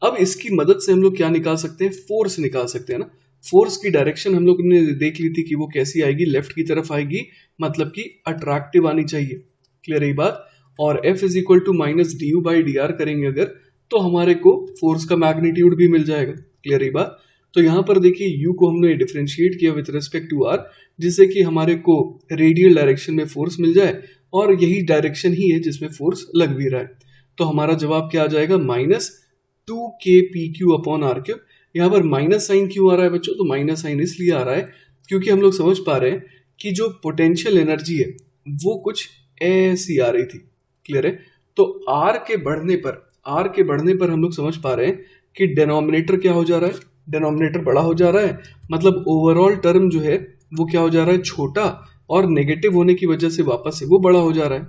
अब इसकी मदद से हम लोग क्या निकाल सकते हैं, फोर्स निकाल सकते हैं ना। फोर्स की डायरेक्शन हम लोग ने देख ली थी कि वो कैसी आएगी, लेफ्ट की तरफ आएगी, मतलब कि अट्रैक्टिव आनी चाहिए। क्लियर है बात। और F is equal to -du/dr करेंगे अगर, तो हमारे को फोर्स का मैग्नीट्यूड भी मिल जाएगा। क्लियर है बात। तो यहाँ पर देखिए u को हमने डिफरेंशिएट किया विद रिस्पेक्ट टू r, जिससे कि हमारे को रेडियल डायरेक्शन में फोर्स मिल जाए, और यही डायरेक्शन ही है जिसमें फोर्स लग भी रहा है। तो हमारा जवाब क्या आ जाएगा, -2kPQ/r³। यहाँ पर माइनस साइन क्यों आ रहा है बच्चों, तो माइनस साइन इसलिए आ रहा है क्योंकि हम लोग समझ पा रहे हैं कि जो पोटेंशियल एनर्जी है वो कुछ ऐसी आ रही थी। क्लियर है। तो r के बढ़ने पर हम लोग समझ पा रहे हैं कि डिनोमिनेटर क्या हो जा रहा है, डिनोमिनेटर बड़ा हो जा रहा है, मतलब ओवरऑल टर्म जो है वो क्या हो जा रहा है, छोटा, और नेगेटिव होने की वजह से वापस से वो बड़ा हो जा रहा है।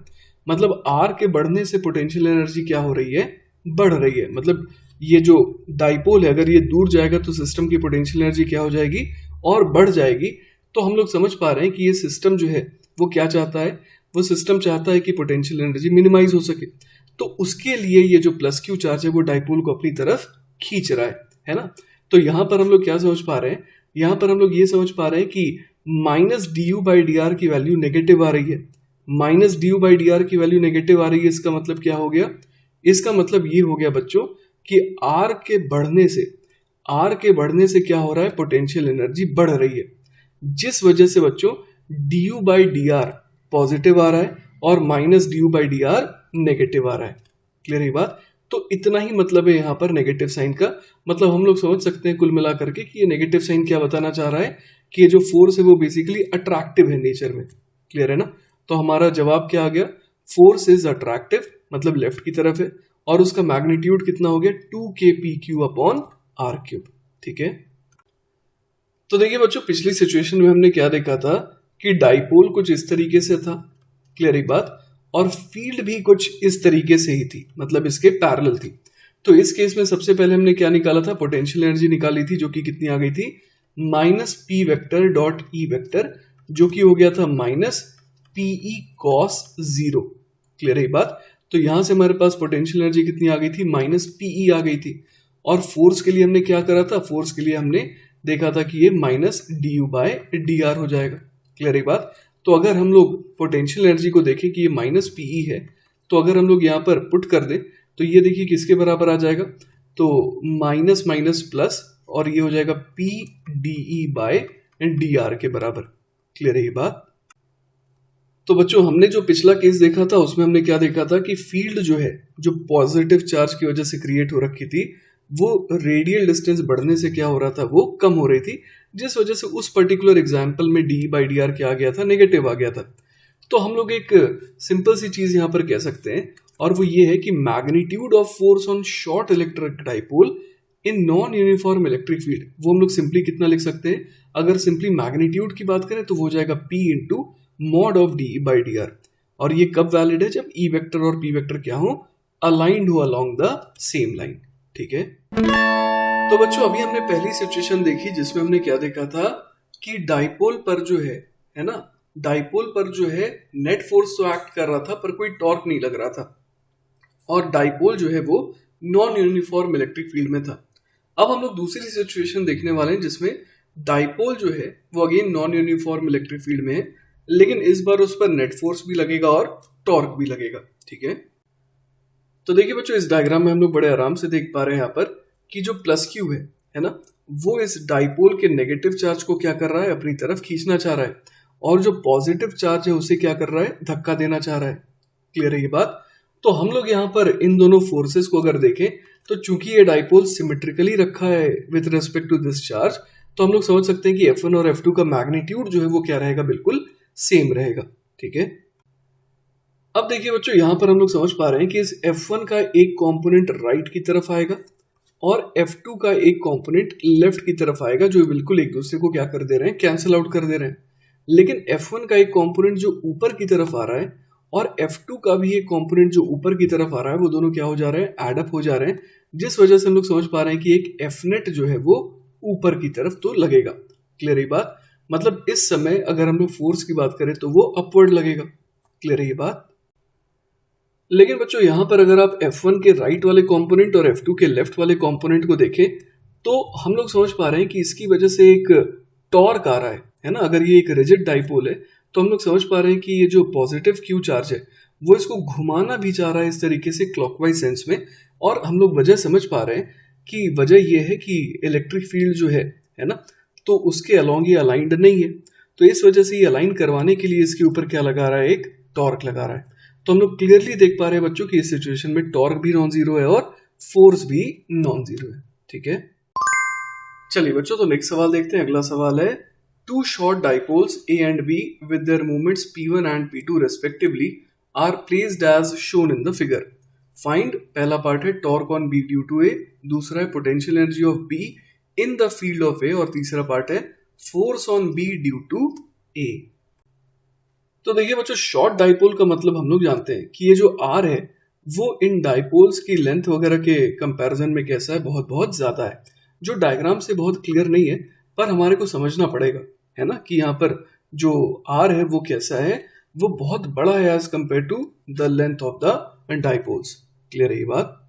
मतलब r के बढ़ने से पोटेंशियल एनर्जी क्या हो रही है, बढ़ रही है। मतलब ये जो डाइपोल है अगर ये दूर जाएगा तो सिस्टम की पोटेंशियल एनर्जी क्या हो जाएगी, और बढ़ जाएगी। तो हम लोग समझ पा रहे हैं कि ये सिस्टम जो है वो क्या चाहता है, वो सिस्टम चाहता है कि पोटेंशियल एनर्जी मिनिमाइज हो सके। तो उसके लिए ये जो प्लस क्यू चार्ज है वो डाइपोल को अपनी तरफ खींच रहा है ना। तो यहाँ पर हम लोग क्या समझ पा रहे हैं, यहाँ पर हम लोग ये समझ पा रहे हैं कि -du/dr की वैल्यू नेगेटिव आ रही है। -du/dr की वैल्यू नेगेटिव आ रही है, इसका मतलब क्या हो गया, इसका मतलब ये हो गया बच्चों कि r के बढ़ने से क्या हो रहा है, पोटेंशियल एनर्जी बढ़ रही है, जिस वजह से बच्चों du/dr पॉजिटिव आ रहा है और -du/dr नेगेटिव आ रहा है। क्लियर है बात। तो इतना ही मतलब है यहाँ पर नेगेटिव साइन का। मतलब हम लोग समझ सकते हैं कुल मिला करके कि ये नेगेटिव साइन क्या बताना चाह रहा है, कि ये जो फोर्स है वो बेसिकली अट्रैक्टिव है नेचर में। क्लियर है ना। तो हमारा जवाब क्या आ गया, फोर्स इज अट्रैक्टिव, मतलब लेफ्ट की तरफ है, और उसका मैग्नीट्यूड कितना हो गया, 2kPQ/r³। ठीक है। तो देखिए बच्चों पिछली सिचुएशन में हमने क्या देखा था कि डाइपोल कुछ इस तरीके से था। क्लियर है बात। और फील्ड भी कुछ इस तरीके से ही थी, मतलब इसके पैरेलल थी। तो इस केस में सबसे पहले हमने क्या निकाला था, पोटेंशियल एनर्जी निकाली थी, जो कि कितनी आ गई थी, -P⃗.E⃗ जो कि हो गया था -PE cos 0। क्लियर है बात। तो यहां से हमारे पास पोटेंशियल एनर्जी कितनी आ गई थी, -PE आ गई थी। और फोर्स के लिए हमने क्या करा था, फोर्स के लिए हमने देखा था कि ये -du/dr हो जाएगा। क्लियर है बात। तो अगर हम लोग पोटेंशियल एनर्जी को देखें कि ये -PE है, तो अगर हम लोग यहाँ पर पुट कर दें तो ये देखिए किसके बराबर आ जाएगा, तो माइनस माइनस प्लस, और ये हो जाएगा P/dE/dr के बराबर। क्लियर है ये बात। तो बच्चों हमने जो पिछला केस देखा था उसमें हमने क्या देखा था कि फील्ड जो है, जो पॉजिटिव चार्ज की वजह से क्रिएट हो रखी थी, वो रेडियल डिस्टेंस बढ़ने से क्या हो रहा था, वो कम हो रही थी, जिस वजह से उस पर्टिकुलर एग्जाम्पल में DE/dr क्या आ गया था, नेगेटिव आ गया था। तो हम लोग एक सिंपल सी चीज यहाँ पर कह सकते हैं, और वो ये है कि magnitude of force on short electric dipole in non uniform electric field, वो हम लोग सिंपली कितना लिख सकते हैं, अगर सिंपली मैग्नीट्यूड की बात करें तो वो हो जाएगा P into mod of DE/dr। और ये कब वैलिड है, जब E वेक्टर और P वेक्टर क्या हो, अलाइंड हो अलोंग द सेम लाइन। ठीक है। तो बच्चों अभी हमने पहली सिचुएशन देखी जिसमें हमने क्या देखा था कि डाइपोल पर जो है ना, डाइपोल पर जो है नेट फोर्स तो एक्ट कर रहा था पर कोई टॉर्क नहीं लग रहा था, और डाइपोल जो है वो नॉन यूनिफॉर्म इलेक्ट्रिक फील्ड में था। अब हम लोग दूसरी सिचुएशन देखने वाले हैं जिसमें डाइपोल जो है वो again non uniform electric field में है, लेकिन इस बार उस पर नेट फोर्स भी लगेगा और टॉर्क भी लगेगा। ठीक है। तो देखिए बच्चों, इस डायग्राम में हम लोग बड़े आराम से देख पा रहे हैं यहाँ पर कि जो प्लस क्यू है ना, वो इस डाइपोल के नेगेटिव चार्ज को क्या कर रहा है, अपनी तरफ खींचना चाह रहा है, और जो पॉजिटिव चार्ज है उसे क्या कर रहा है, धक्का देना चाह रहा है। क्लियर है ये बात? तो हम लोग यहाँ पर इन दोनों फोर्सेस को अगर देखें तो चूंकि ये डाइपोल सिमेट्रिकली रखा है with respect to this charge, तो हम लोग समझ सकते हैं कि F1 और F2 का मैग्नीट्यूड जो है वो क्या रहेगा, बिल्कुल सेम रहेगा। ठीक है, अब देखिए बच्चों, यहां पर हम लोग समझ पा रहे हैं कि इस F1 का एक कंपोनेंट राइट की तरफ आएगा और F2 का एक कंपोनेंट लेफ्ट की तरफ आएगा, जो बिल्कुल एक दूसरे को क्या कर दे रहे हैं, कैंसिल आउट कर दे रहे हैं। लेकिन F1 का एक कंपोनेंट जो ऊपर की तरफ आ रहा है और F2 का भी एक कंपोनेंट जो ऊपर की तरफ आ रहा है, वो दोनों क्या हो जा रहे हैं, एड अप हो जा रहे हैं, जिस वजह से हम लोग समझ पा रहे हैं कि एक Fnet जो है वो ऊपर की तरफ तो लगेगा। क्लियर है ये बात? मतलब इस समय अगर हम लोग फोर्स की बात करें तो वो अपवर्ड लगेगा। क्लियर है ये बात? लेकिन बच्चों, यहां पर अगर आप F1 के राइट वाले कंपोनेंट और F2 के लेफ्ट वाले कंपोनेंट को देखें तो हम लोग समझ पा रहे हैं कि इसकी वजह से एक टॉर्क आ रहा है ना। अगर ये एक रिजिड डाइपोल है तो हम लोग समझ पा रहे हैं कि ये जो पॉजिटिव क्यू चार्ज है वो इसको घुमाना भी चाह रहा है इस तरीके से क्लॉकवाइज सेंस में, और हम लोग वजह समझ पा रहे हैं कि वजह ये है कि इलेक्ट्रिक फील्ड जो है ना, तो उसके अलॉन्ग ये अलाइंड नहीं है, तो इस वजह से ये अलाइन करवाने के लिए इसके ऊपर क्या लगा रहा है, एक टॉर्क लगा रहा है। तो हम लोग क्लियरली देख पा रहे हैं बच्चों कि इस सिचुएशन में टॉर्क भी नॉन जीरो है और फोर्स भी नॉन जीरो है। ठीक है, चलिए बच्चों, तो नेक्स्ट सवाल देखते हैं। अगला सवाल है, two short dipoles A and B with their moments P1 and P2 respectively are placed as shown in the figure. Find, पहला पार्ट है torque on B due to A, दूसरा है potential energy of B in the field of A, और तीसरा part है force on B due to A। तो देखिए बच्चों, शॉर्ट डाइपोल का मतलब हम लोग जानते हैं कि ये जो R है वो इन डाइपोल्स की लेंथ वगैरह के कंपैरिजन में कैसा है, बहुत बहुत ज्यादा है, जो डायग्राम से बहुत क्लियर नहीं है, पर हमारे को समझना पड़ेगा, है ना, कि यहाँ पर जो R है वो कैसा है, वो बहुत बड़ा है as compare to the length of the dipoles. Clear है ये बात?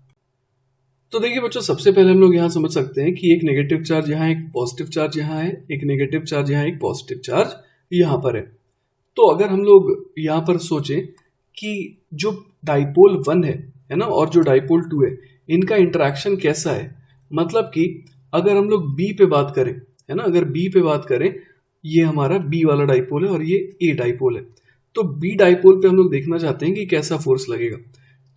तो देखिए बच्चों, सबसे पहले हम लोग यहाँ समझ सकते हैं कि एक नेगेटिव चार्ज यहाँ, एक पॉजिटिव चार्ज यहाँ है, एक नेगेटिव चार्ज यहाँ, एक पॉजिटिव चार्ज यहाँ पर है। तो अगर हम लोग यहाँ पर सोचें कि जो डाइपोल 1 है ना, और जो डाइपोल 2 है, इनका इंटरेक्शन कैसा है, मतलब कि अगर हम लोग B पे बात करें, है ना, अगर B पे बात करें, ये हमारा B वाला डाइपोल है और ये A डाइपोल है, तो B डाइपोल पे हम लोग देखना चाहते हैं कि कैसा फोर्स लगेगा।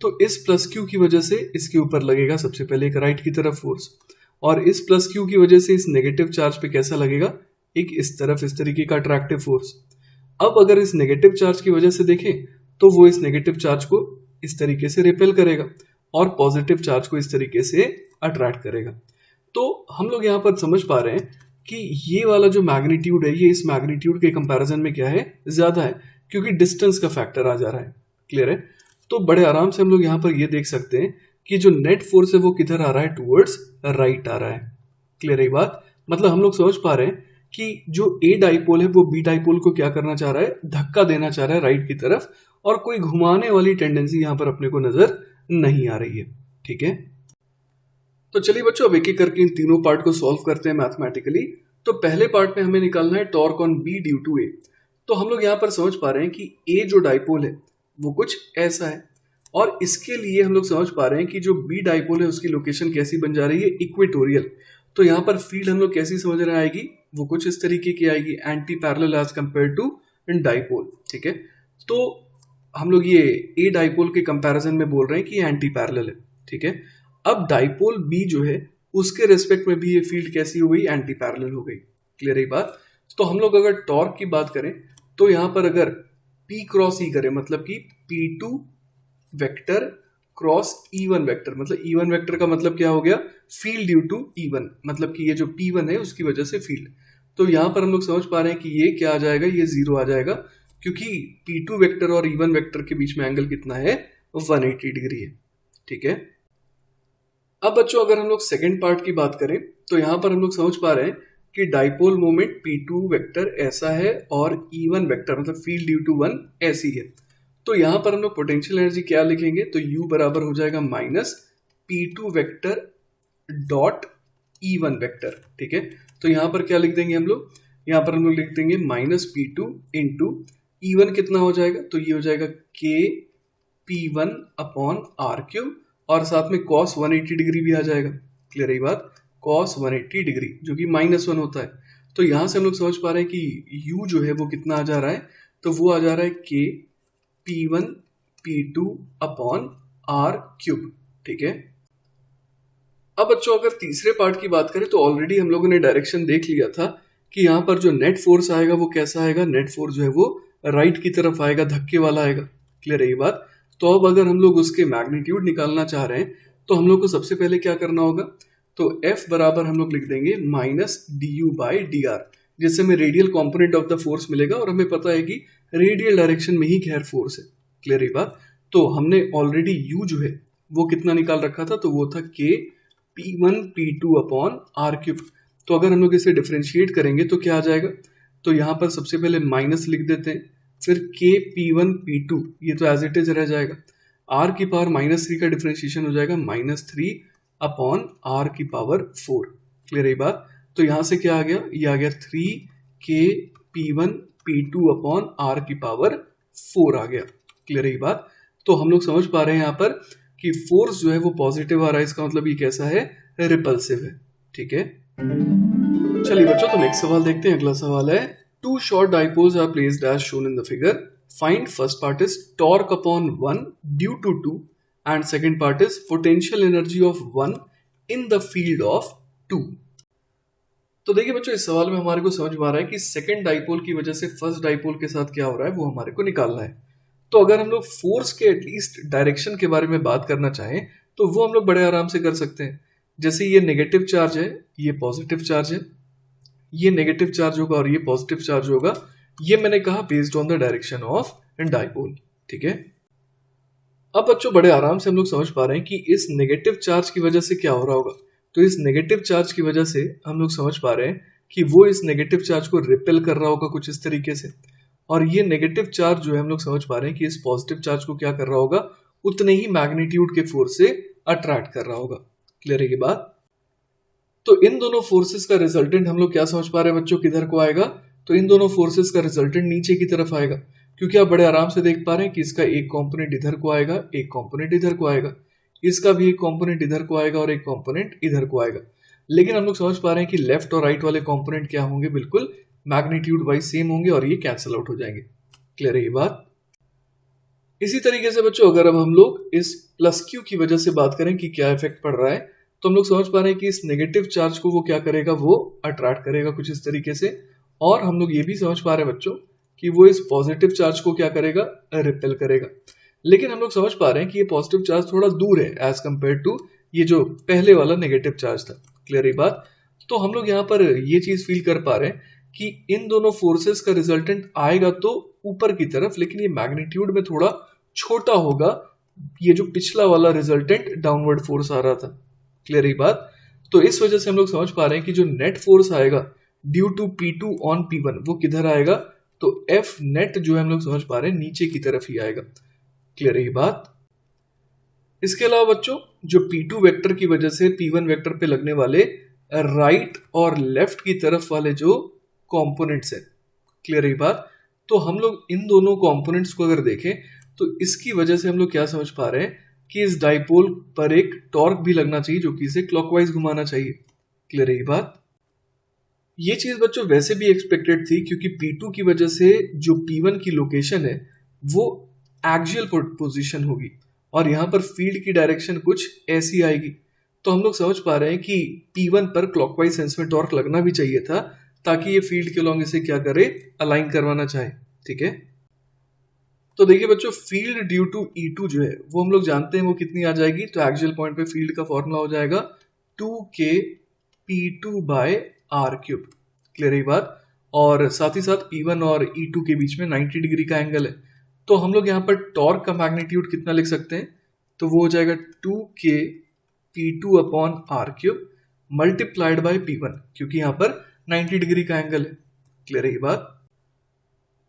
तो इस प्लस क्यू की वजह से इसके ऊपर लगेगा सबसे पहले एक राइट की तरफ फोर्स, और इस प्लस क्यू की वजह से इस नेगेटिव चार्ज पे कैसा लगेगा, एक इस तरफ इस तरीके का अट्रैक्टिव फोर्स। अब अगर इस नेगेटिव चार्ज की वजह से देखें तो वो इस नेगेटिव चार्ज को इस तरीके से रिपेल करेगा और पॉजिटिव चार्ज को इस तरीके से अट्रैक्ट करेगा। तो हम लोग यहाँ पर समझ पा रहे हैं कि ये वाला जो मैग्नीट्यूड है ये इस मैग्नीट्यूड के कंपैरिजन में क्या है, ज्यादा है, क्योंकि डिस्टेंस का फैक्टर आ जा रहा है। क्लियर है? तो बड़े आराम से हम लोग यहाँ पर ये देख सकते हैं कि जो नेट फोर्स है वो किधर आ रहा है, टूवर्ड्स राइट आ रहा है। क्लियर है बात? मतलब हम लोग समझ पा रहे हैं कि जो A डाइपोल है वो B डाइपोल को क्या करना चाह रहा है, धक्का देना चाह रहा है राइट की तरफ, और कोई घुमाने वाली टेंडेंसी यहाँ पर अपने को नजर नहीं आ रही है। ठीक है, तो चलिए बच्चों, अब एक एक करके इन तीनों पार्ट को सॉल्व करते हैं मैथमेटिकली। तो पहले पार्ट में हमें निकालना है torque on B due to A। तो हम लोग यहाँ पर समझ पा रहे हैं कि A जो डाइपोल है वो कुछ ऐसा है, और इसके लिए हम लोग समझ पा रहे हैं कि जो B डाइपोल है उसकी लोकेशन कैसी बन जा रही है, इक्वेटोरियल। तो यहाँ पर फील्ड हम लोग कैसी समझ रहे आएगी, वो कुछ इस तरीके की आएगी, anti parallel as compare to dipole. ठीक है, तो हम लोग ये A डाइपोल के कंपैरिजन में बोल रहे हैं कि एंटी पैरेलल है। ठीक है, अब डाइपोल B जो है उसके रेस्पेक्ट में भी ये फील्ड कैसी हो गई, एंटी पैरेलल हो गई। क्लियर है बात? तो हम लोग अगर टॉर्क की बात करें तो यहाँ पर अगर P क्रॉस E करें, मतलब कि P2 vector cross E1 vector, मतलब E1 वेक्टर का मतलब क्या हो गया, फील्ड ड्यू टू E1, मतलब कि ये जो P1 है उसकी वजह से फील्ड। तो यहां पर हम लोग समझ पा रहे हैं कि ये क्या आ जाएगा, ये 0 आ जाएगा, क्योंकि P2 वेक्टर और E1 वेक्टर के बीच में एंगल कितना है, 180 डिग्री है। ठीक है, अब बच्चों अगर हम लोग सेकेंड पार्ट की बात करें तो यहां पर हम लोग समझ पा रहे हैं कि डाइपोल मोमेंट P2 वेक्टर ऐसा है और E1 वेक्टर मतलब फील्ड ड्यू टू 1 ऐसी है। तो यहां पर हम लोग पोटेंशियल एनर्जी क्या लिखेंगे, तो U बराबर हो जाएगा minus P2 vector dot E1 vector. ठीक है, तो यहां पर क्या लिख देंगे हम लोग, यहां पर हम लोग लिख देंगे माइनस P2 इंटू E1 कितना हो जाएगा, तो ये हो जाएगा K P1 upon R cube, और साथ में cos 180 डिग्री भी आ जाएगा। क्लियर है ये बात, cos 180 डिग्री जो कि -1 होता है। तो यहाँ से हम लोग समझ पा रहे हैं कि u जो है वो कितना आ जा रहा है, तो वो आ जा रहा है k p1 p2 upon r cube. ठीक है, अब बच्चों अगर तीसरे पार्ट की बात करें तो ऑलरेडी हम लोगों ने डायरेक्शन देख लिया था कि यहाँ पर जो नेट फोर्स आएगा वो कैसा आएगा, नेट फोर्स जो है वो राइट की तरफ आएगा, धक्के वाला आएगा। क्लियर है ये बात। तो अब अगर हम लोग उसके मैग्नीट्यूड निकालना चाह रहे हैं तो हम लोग को सबसे पहले क्या करना होगा, तो F बराबर हम लोग लिख देंगे minus du by D R, जिससे हमें radial component of the force मिलेगा और हमें पता है कि रेडियल डायरेक्शन में ही खैर फोर्स है। क्लियर है बात। तो हमने ऑलरेडी u जो है वो कितना निकाल रखा था, तो वो था k p1 p2 upon r cube. तो अगर हम लोग इसे डिफरेंशिएट करेंगे तो क्या आ जाएगा, तो यहाँ पर सबसे पहले माइनस लिख देते हैं, फिर k p1 p2 ये तो एज इट इज रह जाएगा, r की पावर -3 का डिफरेंशिएशन हो जाएगा -3 अपॉन r की पावर 4। क्लियर है बात। तो यहाँ से क्या आ गया, ये आ गया 3k p1 p2 upon r की पावर 4 आ गया। क्लियर है बात। तो हम लोग समझ पा रहे हैं यहाँ पर कि फोर्स जो है वो पॉजिटिव आ रहा है, इसका मतलब ये कैसा है, रिपल्सिव है। ठीक है, चलिए बच्चों तो नेक्स्ट सवाल देखते हैं। अगला सवाल है, two short dipoles are placed as shown in the figure, find first part is torque upon 1 due to 2 and second part is potential energy of 1 in the field of 2। तो देखिए बच्चों इस सवाल में हमारे को समझ में आ रहा है कि सेकंड डाइपोल की वजह से फर्स्ट डाइपोल के साथ क्या हो रहा है वो हमारे को निकालना है। तो अगर हम लोग फोर्स के एटलीस्ट डायरेक्शन के बारे में बात करना चाहें तो वो हम लोग बड़े आराम से कर सकते हैं। जैसे ये नेगेटिव चार्ज है, ये पॉजिटिव चार्ज है, ये नेगेटिव चार्ज होगा और ये पॉजिटिव चार्ज होगा, ये मैंने कहा based on the direction of dipole. ठीक है, अब बच्चों बड़े आराम से हम लोग समझ पा रहे हैं कि इस नेगेटिव चार्ज की वजह से क्या हो रहा होगा। तो इस नेगेटिव चार्ज की वजह से हम लोग समझ पा रहे हैं कि वो इस नेगेटिव चार्ज को रिपेल कर रहा होगा कुछ इस तरीके से, और ये नेगेटिव चार्ज जो है हम लोग समझ पा रहे हैं कि इस पॉजिटिव चार्ज को क्या कर रहा होगा, उतने ही मैग्नीट्यूड के फोर्स से अट्रैक्ट कर रहा होगा। क्लियर है ये बात। तो इन दोनों फोर्सेस का रिजल्टेंट हम लोग क्या समझ पा रहे हैं बच्चों, किधर को आएगा, तो इन दोनों फोर्सेस का रिजल्टेंट नीचे की तरफ आएगा, क्योंकि आप बड़े आराम से देख पा रहे हैं कि इसका एक कंपोनेंट इधर को आएगा, एक कंपोनेंट इधर को आएगा, इसका भी एक कंपोनेंट इधर को आएगा और एक कंपोनेंट इधर को आएगा। लेकिन हम लोग समझ पा रहे हैं कि लेफ्ट और राइट वाले कंपोनेंट क्या होंगे, बिल्कुल मैग्नीट्यूड वाइज सेम होंगे और ये कैंसिल आउट हो जाएंगे। क्लियर है ये बात। इसी तरीके से बच्चों अगर अब हम लोग इस प्लस क्यू की वजह से बात करें कि क्या इफेक्ट पड़ रहा है, तो हम लोग समझ पा रहे हैं कि इस नेगेटिव चार्ज को वो क्या करेगा, वो अट्रैक्ट करेगा कुछ इस तरीके से, और हम लोग ये भी समझ पा रहे हैं बच्चों कि वो इस पॉजिटिव चार्ज को क्या करेगा, रिपेल करेगा। लेकिन हम लोग समझ पा रहे हैं कि ये पॉजिटिव चार्ज थोड़ा दूर है एज कंपेयर टू ये जो पहले वाला नेगेटिव चार्ज था। क्लियर है बात। तो हम लोग यहाँ पर ये चीज फील कर पा रहे हैं कि इन दोनों फोर्सेस का रिजल्टेंट आएगा तो ऊपर की तरफ, लेकिन ये मैग्नीट्यूड में थोड़ा छोटा होगा, ये जो पिछला वाला रिजल्टेंट डाउनवर्ड फोर्स आ रहा था। क्लियर है बात। तो इस वजह से हम लोग समझ पा रहे हैं कि जो नेट फोर्स आएगा due to P2 on P1 वो किधर आएगा, तो F नेट जो है हम लोग समझ पा रहे हैं नीचे की तरफ ही आएगा। क्लियर है बात। इसके अलावा बच्चों जो P2 वेक्टर की वजह से P1 वेक्टर पे लगने वाले राइट और लेफ्ट की तरफ वाले जो कंपोनेंट्स है, क्लियर है बात, तो हम लोग इन दोनों कंपोनेंट्स को अगर देखें तो इसकी वजह से हम लोग क्या समझ पा रहे हैं कि इस डाइपोल पर एक टॉर्क भी लगना चाहिए जो कि इसे क्लॉकवाइज घुमाना चाहिए। क्लियर है बात। ये चीज बच्चों वैसे भी एक्सपेक्टेड थी, क्योंकि P2 की वजह से जो P1 की लोकेशन है वो एक्सियल पोजीशन होगी और यहाँ पर फील्ड की डायरेक्शन कुछ ऐसी आएगी। तो हम लोग समझ पा रहे हैं कि P1 पर क्लॉकवाइज सेंस में टॉर्क लगना भी चाहिए था, ताकि ये फील्ड के अलॉन्ग इसे क्या करे, अलाइन करवाना चाहे। ठीक है, तो देखिए बच्चों फील्ड ड्यू टू E2 जो है वो हम लोग जानते हैं वो कितनी आ जाएगी, तो एक्सियल पॉइंट पे फील्ड का फॉर्मूला हो जाएगा 2K P2 bye R cube. Clear है बात। और साथ ही साथ P1 और E2 के बीच में 90 डिग्री का एंगल है, तो हम लोग यहाँ पर टॉर्क का मैग्नीट्यूड कितना लिख सकते हैं, तो वो हो जाएगा 2K P2 upon R cube multiplied by P1, क्योंकि यहाँ पर 90 डिग्री का एंगल है। क्लियर है बात।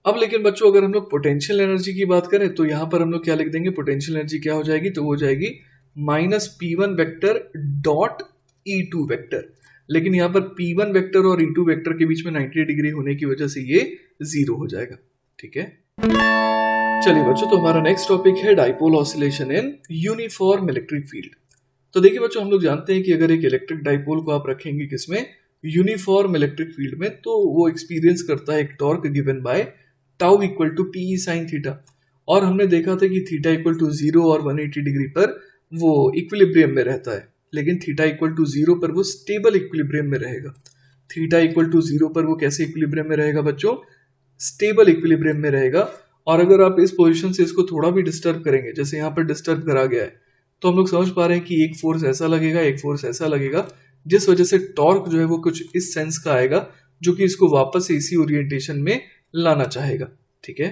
अब लेकिन बच्चों अगर हम लोग पोटेंशियल एनर्जी की बात करें तो यहाँ पर हम लोग क्या लिख देंगे, पोटेंशियल एनर्जी क्या हो जाएगी, तो वो हो जाएगी -P1 vector dot E2 vector. लेकिन यहाँ पर P1 वेक्टर और E2 वेक्टर के बीच में 90 डिग्री होने की वजह से ये 0 हो जाएगा। ठीक है, चलिए बच्चों, तो हमारा नेक्स्ट टॉपिक है dipole oscillation in uniform electric field. तो देखिए बच्चों, हम लोग जानते हैं कि अगर एक इलेक्ट्रिक डाइपोल को आप रखेंगे किसमें, यूनिफॉर्म इलेक्ट्रिक फील्ड में, तो वो एक्सपीरियंस करता है एक torque given by tau equal to P sine theta. और हमने देखा था कि थीटा इक्वल टू 0 और 180 डिग्री पर वो इक्विलिब्रियम में रहता है, लेकिन थीटा इक्वल टू 0 पर वो स्टेबल इक्विलिब्रियम में रहेगा। थीटा इक्वल टू 0 पर वो कैसे इक्विलिब्रियम में रहेगा बच्चों, स्टेबल इक्विलिब्रियम में रहेगा। और अगर आप इस पोजीशन से इसको थोड़ा भी डिस्टर्ब करेंगे, जैसे यहाँ पर डिस्टर्ब करा गया है, तो हम लोग समझ पा रहे हैं कि एक फोर्स ऐसा लगेगा, एक फोर्स ऐसा लगेगा, जिस वजह से टॉर्क जो है वो कुछ इस सेंस का आएगा, जो कि इसको वापस इसी ओरिएंटेशन में लाना चाहेगा। ठीक है,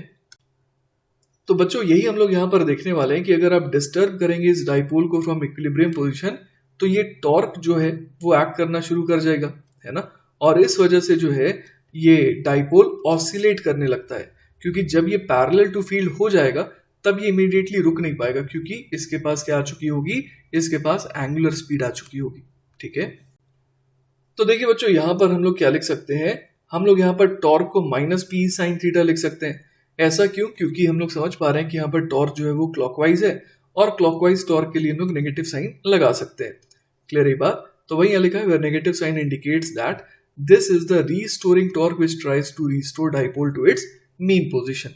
तो बच्चों यही हम लोग यहाँ पर देखने वाले हैं कि अगर आप डिस्टर्ब करेंगे इस डाइपोल को फ्रॉम इक्विलिब्रियम पोजीशन, तो ये टॉर्क जो है वो एक्ट करना शुरू कर जाएगा, है ना। और इस वजह से जो है ये डाइपोल ऑसिलेट करने लगता है, क्योंकि जब ये पैरेलल टू फील्ड हो जाएगा तब ये इमीडिएटली रुक नहीं पाएगा, क्योंकि इसके पास क्या आ चुकी होगी, इसके पास एंगुलर स्पीड आ चुकी होगी। ठीक है, तो देखिए बच्चों, यहां पर हम लोग क्या लिख सकते हैं, हम लोग यहाँ पर टॉर्क को माइनस पी साइन थीटा लिख सकते हैं। ऐसा क्यों, क्योंकि हम लोग समझ पा रहे हैं कि यहाँ पर टॉर्क जो है वो क्लॉकवाइज है, और क्लॉकवाइज टॉर्क के लिए हम लोग नेगेटिव साइन लगा सकते हैं। क्लियर है बात। तो वही यहाँ लिखा है, negative sign indicates that this is the restoring torque which tries to restore dipole to its mean position.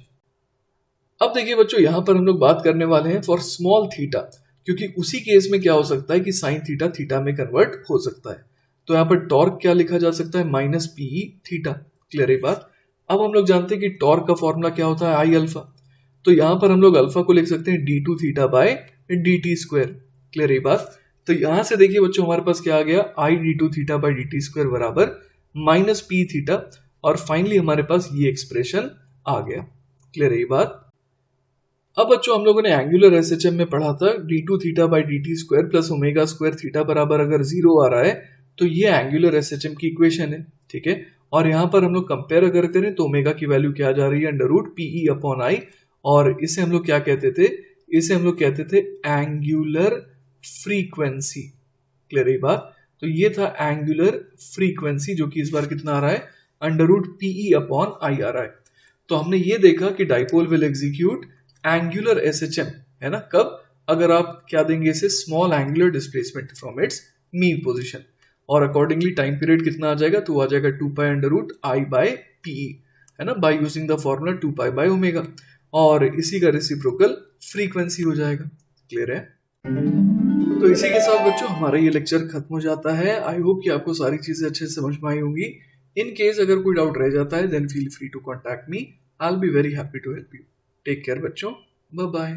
अब देखिए बच्चों, यहां पर हम लोग बात करने वाले हैं फॉर स्मॉल थीटा, क्योंकि उसी केस में क्या हो सकता है कि साइन थीटा थीटा में कन्वर्ट हो सकता है। तो यहाँ पर टॉर्क क्या लिखा जा सकता है, माइनस पी थीटा। क्लियर है बात। अब हम लोग जानते हैं कि टॉर्क का फॉर्मूला क्या होता है, आई अल्फा। तो यहाँ पर हम लोग अल्फा को लिख सकते हैं D two theta by D T square. Clear है बात। तो यहां से देखिए बच्चों, हमारे पास क्या आ गया, I D two theta by D T square बराबर माइनस पी थीटा, और फाइनली हमारे पास ये एक्सप्रेशन आ गया। क्लियर है बात। अब बच्चों, हम लोगों ने एंगुलर एसएचएम में पढ़ा था D two theta by D T square plus omega square theta बराबर अगर 0 आ रहा है तो ये एंगुलर एसएचएम की इक्वेशन है। ठीक है, और यहाँ पर हम लोग कंपेयर अगर करें तो ओमेगा की वैल्यू क्या आ जा रही है, under root PE upon I, और इसे हम लोग क्या कहते थे, इसे हम लोग कहते थे एंगुलर फ्रीक्वेंसी। क्लियर है बात। तो ये था एंगुलर फ्रीक्वेंसी, जो कि इस बार कितना आ रहा है, under root PE upon I आ रहा है। तो हमने ये देखा कि dipole will execute angular SHM, है ना, कब, अगर आप क्या देंगे इसे, small angular displacement from its mean position, और अकॉर्डिंगली टाइम पीरियड कितना आ जाएगा, तो आ जाएगा 2 pi under root I by PE, है ना, by using the formula 2 pi by omega, और इसी का रेसिप्रोकल फ्रीक्वेंसी हो जाएगा। क्लियर है। तो इसी के साथ बच्चों हमारा ये लेक्चर खत्म हो जाता है। आई होप कि आपको सारी चीजें अच्छे से समझ में आई होंगी। इन केस अगर कोई डाउट रह जाता है, then feel free to contact me, I will be very happy to help you. Take care बच्चों, बाय बाय।